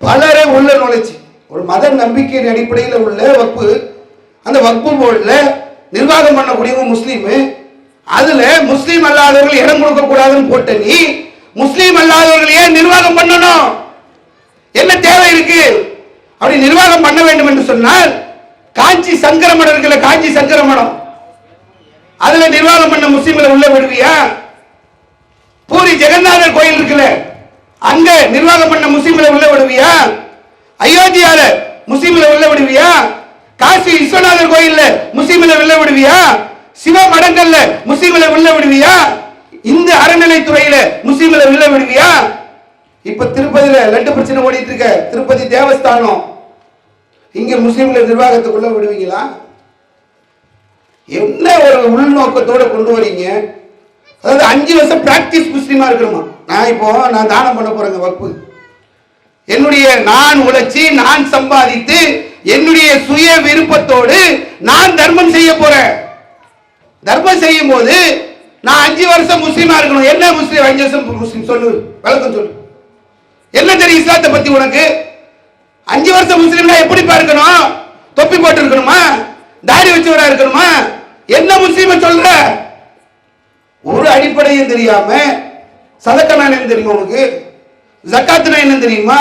பலரை உள்ள நுழைச்சு ஒரு மத நம்பிக்கையின் அடிப்படையில் உள்ள வக்ஃபு, அந்த வக்ஃபு போர்டுல நிர்வாகம் பண்ணக்கூடியவங்க முஸ்லீம், அதுல முஸ்லீம் அல்லாதவர்கள் இடம் கொடுக்க கூடாதுன்னு போட்ட நீ முஸ்லீம் அல்லாதவர்கள் ஏன் நிர்வாகம் பண்ணணும்? என்ன தேவை இருக்கு? அப்படி நிர்வாகம் பண்ண வேண்டும் என்று சொன்னால் காஞ்சி சங்கரமடம் இருக்குல்ல, காஞ்சி சங்கரமடம், அதுல நிர்வாகம் பண்ண முஸ்லீம்களை உள்ள விடுவியா? பூரி ஜெகநாதர் கோயில் இருக்குல்ல, அங்க நிர்வாகம் பண்ண முஸ்லீம்களை உள்ள விடுவியா? அயோத்தியால முஸ்லீம்களை உள்ள விடுவியா? காசி விஸ்வநாதர் கோயில்ல முஸ்லீம்களை உள்ள விடுவியா? சிவ மடங்கள்ல முஸ்லீம்களை உள்ள விடுவியா? இந்த அறநிலைத்துறையில முஸ்லீம்களை உள்ள விடுவியா? இப்ப திருப்பதியில லட்டு பிரச்சனை ஓடிட்டு இருக்க, திருப்பதி தேவஸ்தானம், இங்க முஸ்லீம்களை நிர்வாகத்துக்குள்ள விடுவீங்களா? என்ன ஒரு உள்நோக்கத்தோட கொண்டு வரீங்க? அதாவது 5 வருஷம் பிராக்டிஸ் முஸ்லீமா இருக்கணுமா? நான் தானம் பண்ண போறேங்க வக்ஃபு, என்னுடைய நான் உழைச்சி நான் சம்பாதித்து என்னுடைய சுய விருப்பத்தோடு நான் தர்மம் செய்ய போறேன். தர்மம் செய்யும் போது நான் 5 வருஷம் முஸ்லீமா இருக்கணும். என்ன முஸ்லீம் 5 வருஷம் முஸ்லீம் சொல்லு, விளக்கம் சொல்லு. என்ன தெரியும் இஸ்லாத்தை பத்தி உனக்கு? 5 வருஷம் முஸ்லீம்னா எப்படி இருக்கணும்? தொப்பி போட்டு இருக்கணுமா? தாடி வச்சவரா இருக்கணுமா? என்ன முஸ்லீம சொல்ற? ஒரு அடிப்படையும் தெரியாம சதக்கா என்ன தெரியுமா உனக்கு? ஜக்காத்துனா என்ன தெரியுமா?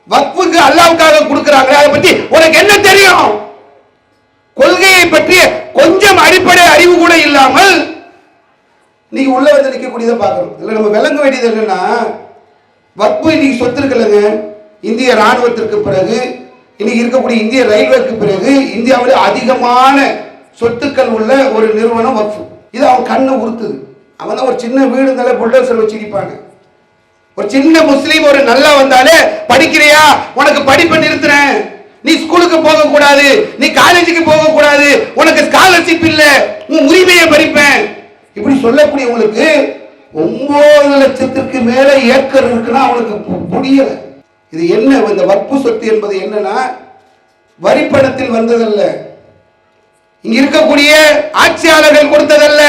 வக்ஃபுக்கு அல்லாஹ்வுக்காக கொடுக்கறாங்க, அதை பத்தி உனக்கு என்ன தெரியும்? கொள்கையை பற்றிய கொஞ்சம் அடிப்படை அறிவு கூட இல்லாமல் நீ உள்ள வந்து நிற்கக்கூடியதை பார்க்கணும். இல்லை நம்ம விளங்க வேண்டியது என்னன்னா, வக்ஃபு இன்னைக்கு சொத்து இருக்குல்லங்க, இந்திய ராணுவத்திற்கு பிறகு இன்னைக்கு இருக்கக்கூடிய இந்திய ரயில்வேக்கு பிறகு இந்தியாவில் அதிகமான சொத்துக்கள் உள்ள ஒரு நிறுவனம் வக்ஃபு. இது அவன் கண்ணை உறுத்துது. அவன் தான் ஒரு சின்ன வீடு தலை புல்டோசர் வச்சிருப்பாங்க. ஒரு சின்ன முஸ்லீம் ஒரு நல்லா வந்தாலே, படிக்கிறியா, உனக்கு படிப்பை நிறுத்துறேன், நீ ஸ்கூலுக்கு போக கூடாது, நீ காலேஜுக்கு போக கூடாது, உனக்கு ஸ்காலர்ஷிப் இல்ல, உன் உரிமையை பறிப்பேன், இப்படி சொல்லக்கூடியவங்களுக்கு 9 லட்சத்திற்கு மேல ஏக்கர் இருக்குன்னா அவனுக்கு புரியல. இது என்ன? இந்த வக்ஃபு சொத்து என்பது என்னன்னா, வரிப்பணத்தில் வந்ததல்ல, இங்க இருக்கக்கூடிய ஆட்சியாளர்கள் கொடுத்ததல்ல.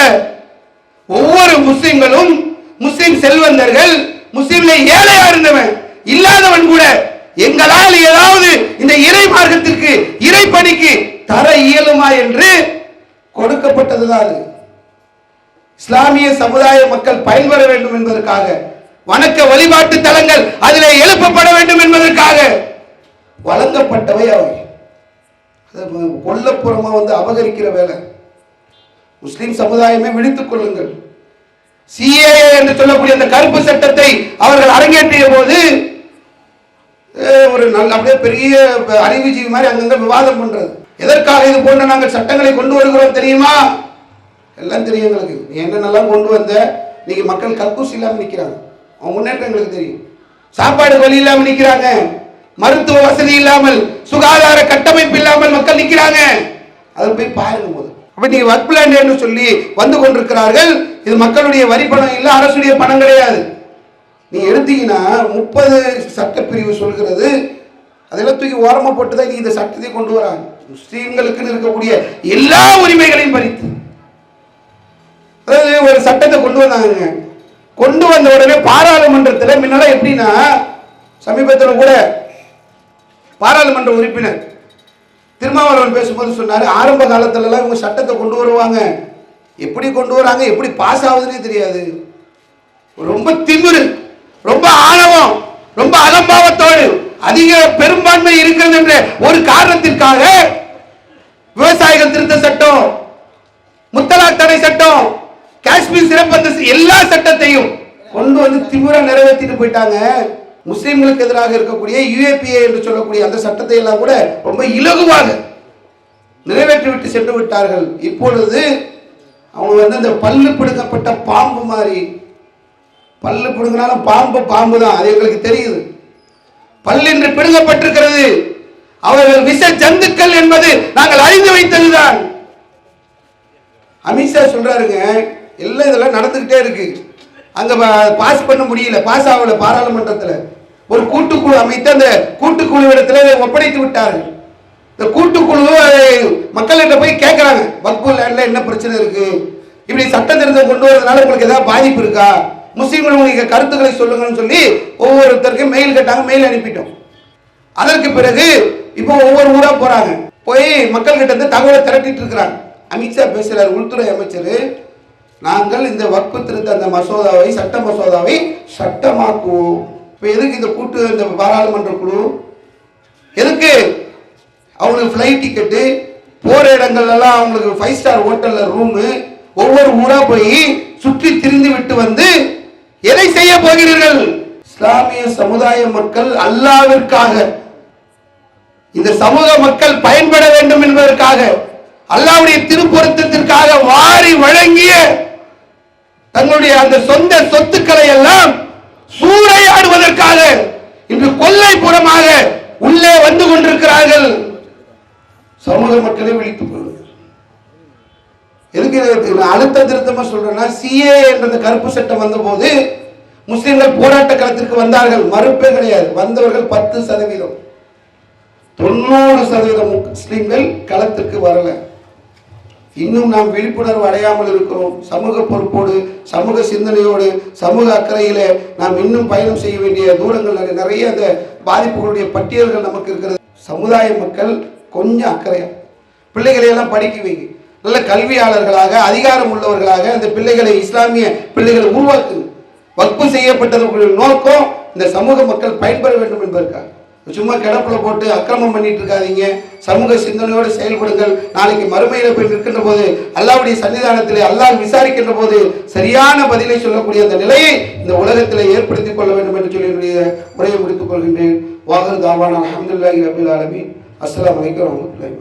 ஒவ்வொரு முஸ்லிம்களும், முஸ்லிம் செல்வந்தர்கள், முஸ்லிம்ல ஏழையா இருந்தவன் இல்லாதவன் கூட எங்களால் ஏதாவது இந்த இறை மார்க்கத்திற்கு இறை பணிக்கு தர இயலுமா என்று கொடுக்கப்பட்டதுதான். இஸ்லாமிய சமுதாய மக்கள் பயன்பெற வேண்டும் என்பதற்காக, வணக்க வழிபாட்டு தலங்கள் அதிலே எழுப்பப்பட வேண்டும் என்பதற்காக வழங்கப்பட்டவை அவை. கொல்லப்புறமா வந்து அபகரிக்கிற வேலை. முஸ்லிம் சமுதாயமே விழித்துக் கொள்ளுங்கள். சிஏஏ என்று சொல்லக்கூடிய அந்த கருப்பு சட்டத்தை அவர்கள் அரங்கேற்றிய போது ஒரு நல்ல அப்படியே பெரிய அறிவுஜீவி மாதிரி அங்கங்க விவாதம் பண்றது. எதற்காக இது போன்ற நாங்கள் சட்டங்களை கொண்டு வருகிறோம் தெரியுமா? எல்லாம் தெரியும் எங்களுக்கு. நீ என்னென்னலாம் கொண்டு வந்த, நீங்க மக்கள் கக்கூஸ் இல்லாம நிக்கிறாங்க, அவங்க முன்னேற்றம் எங்களுக்கு தெரியும். சாப்பாடு வழி இல்லாம நிக்கிறாங்க, மருத்துவ வசதி இல்லாமல், சுகாதார கட்டமைப்பு இல்லாமல் மக்கள் நிக்கிறாங்க. அதில் போய் பாருங்க போது. அப்ப நீங்க வக்ஃப் லேண்ட் என்று சொல்லி வந்து கொண்டிருக்கிறார்கள். இது மக்களுடைய வரி பணம் இல்ல, அரசுடைய பணம் கிடையாது. நீ எடுத்தீங்கன்னா 30 சட்டப்பிரிவு சொல்கிறது, அதெல்லாம் தூக்கி ஓரமா போட்டுதான் நீ இந்த சட்டத்தை கொண்டு வராங்க. முஸ்லீம்களுக்கு இருக்கக்கூடிய எல்லா உரிமைகளையும் பறித்து, அதாவது ஒரு சட்டத்தை கொண்டு வந்தாங்க. கொண்டு வந்த உடனே பாராளுமன்றத்தில் முன்னால எப்படின்னா, சமீபத்தில் கூட பாராளுமன்ற உறுப்பினர் திருமாவளவன் பேசும்போது சொன்னாரு, ஆரம்ப காலத்துல எல்லாம் இவங்க சட்டத்தை கொண்டு வருவாங்க, எப்படி கொண்டு வராங்க, எப்படி பாஸ் ஆகுதுன்னே தெரியாது. ரொம்ப திமிரு, ரொம்ப ஆணவம், ரொம்ப அலம்பாவத்தோடு அதிக பெரும்பான்மை இருக்கிறது என்ற ஒரு காரணத்திற்காக விவசாயிகள் திருத்த சட்டம், முத்தலாக் தடை சட்டம், காஷ்மீர் சிறப்பு எல்லா சட்டத்தையும் கொண்டு வந்து திமிரா நிறைவேற்றிட்டு போயிட்டாங்க. முஸ்லிம்களுக்கு எதிராக இருக்கக்கூடிய யுஏபிஏ என்று சொல்லக்கூடிய அந்த சட்டத்தை எல்லாம் கூட ரொம்ப இலகுவாக நிறைவேற்றிவிட்டு சென்று விட்டார்கள். இப்பொழுது அவங்க வந்து இந்த பல்லு பிடுங்கப்பட்ட பாம்பு மாதிரி, பல்லு பிடுங்கினாலும் பாம்பு பாம்பு தான், அது எங்களுக்கு தெரியுது. பல்லு என்று பிடுங்கப்பட்டிருக்கிறது. அவர்கள் விஷ ஜந்துக்கள் என்பது நாங்கள் அறிந்து வைத்ததுதான். அமித்ஷா சொல்றாருங்க, எல்லாம் இதெல்லாம் நடந்துகிட்டே இருக்கு, அங்க பாஸ் பண்ண முடியல, பாஸ் ஆகல. பாராளுமன்றத்தில் ஒரு கூட்டுக்குழு அமைத்து அந்த கூட்டுக்குழுவிடத்தில் ஒப்படைத்து விட்டார்கள். இந்த கூட்டுக்குழு மக்கள்கிட்ட போய் கேட்கிறாங்க, வக்ஃப் லேண்ட்ல என்ன பிரச்சனை இருக்கு, இப்படி சட்ட திருத்தம் கொண்டு வரதுனால உங்களுக்கு ஏதாவது பாதிப்பு இருக்கா, முஸ்லீம்கள் உங்களுக்கு கருத்துக்களை சொல்லுங்கன்னு சொல்லி ஒவ்வொருத்தருக்கும் மெயில் கேட்டாங்க. மெயில் அனுப்பிட்டோம். அதற்கு பிறகு இப்போ ஒவ்வொரு ஊரா போறாங்க, போய் மக்கள் கிட்ட இருந்து தகவலை திரட்டிட்டு இருக்கிறாங்க. அமித்ஷா பேசுறாரு, உள்துறை அமைச்சர், நாங்கள் இந்த வக்ஃப் திருத்த அந்த மசோதாவை, சட்ட மசோதாவை சட்டமாக்குவோம். இப்போ எதுக்கு இந்த இந்த பாராளுமன்ற குழு எதுக்கு? அவங்களுக்கு ஃப்ளைட் டிக்கெட்டு, போற இடங்கள்லாம் அவங்களுக்கு 5 ஸ்டார் ஹோட்டல்ல ரூமு, ஒவ்வொரு ஊரா போய் சுற்றி திரிந்து விட்டு வந்து எதை செய்ய போகிறீர்கள்? இஸ்லாமிய சமுதாய மக்கள் அல்லாஹ்விற்காக, இந்த சமூக மக்கள் பயன்பட வேண்டும் என்பதற்காக, அல்லாஹ்வுடைய திருப்பொருத்தத்திற்காக வாரி வழங்கிய தங்களுடைய அந்த சொந்த சொத்துக்களை எல்லாம் சூறையாடுவதற்காக இன்று கொல்லைப்புறமாக உள்ளே வந்து கொண்டிருக்கிறார்கள். சமூக மக்களை விழித்துக் கொள்ளுங்கள். எதுக்கு அழுத்த திருத்தமா சொல்றேன்னா, சிஏ என்ற கருப்பு சட்டம் வந்த போது முஸ்லிம்கள் போராட்ட களத்திற்கு வந்தார்கள், மறுப்பே கிடையாது. வந்தவர்கள் 10%. 90% முஸ்லிம்கள் களத்திற்கு வரல. இன்னும் நாம் விழிப்புணர்வு அடையாமல் இருக்கிறோம். சமூக பொறுப்போடு, சமூக சிந்தனையோடு, சமூக அக்கறையில நாம் இன்னும் பயணம் செய்ய வேண்டிய தூரங்கள் நிறைய அந்த பாதிப்புகளுடைய பட்டியல்கள் நமக்கு இருக்கிறது. சமுதாய மக்கள் கொஞ்சம் அக்கறையா பிள்ளைகளை எல்லாம் படிக்க வைங்க, நல்ல கல்வியாளர்களாக, அதிகாரம் உள்ளவர்களாக அந்த பிள்ளைகளை, இஸ்லாமிய பிள்ளைகளை உருவாக்குங்க. வக்ஃபு செய்யப்பட்டவர்களுடைய நோக்கம் இந்த சமூக மக்கள் பயன்பெற வேண்டும் என்பதற்காக. சும்மா கிடப்புல போட்டு அக்கிரமம் பண்ணிட்டு இருக்காதீங்க. சமூக சிந்தனையோடு செயல்படுங்கள். நாளைக்கு மறுமையில போய் நிற்கின்ற போது, அல்லாஹ்வுடைய சன்னிதானத்திலே அல்லாஹ் விசாரிக்கின்ற போது சரியான பதிலை சொல்லக்கூடிய அந்த நிலையை இந்த உலகத்திலே ஏற்படுத்திக் கொள்ள வேண்டும் என்று சொல்லி என்னுடைய உரையை முடித்துக் கொள்கின்றேன். வாஹிரு தாவானா அல்ஹம்துலில்லாஹி ரப்பில் ஆலமீன். அஸ்ஸலாமு அலைக்கும் வரஹ்மத்துல்லாஹி.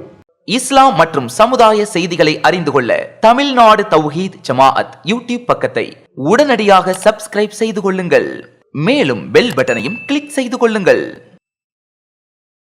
இஸ்லாம் மற்றும் சமுதாய செய்திகளை அறிந்து கொள்ள தமிழ்நாடு தௌஹீத் ஜமாஅத் யூடியூப் பக்கத்தை உடனடியாக சப்ஸ்கிரைப் செய்து கொள்ளுங்கள். மேலும் பெல் பட்டனையும் கிளிக் செய்து கொள்ளுங்கள்.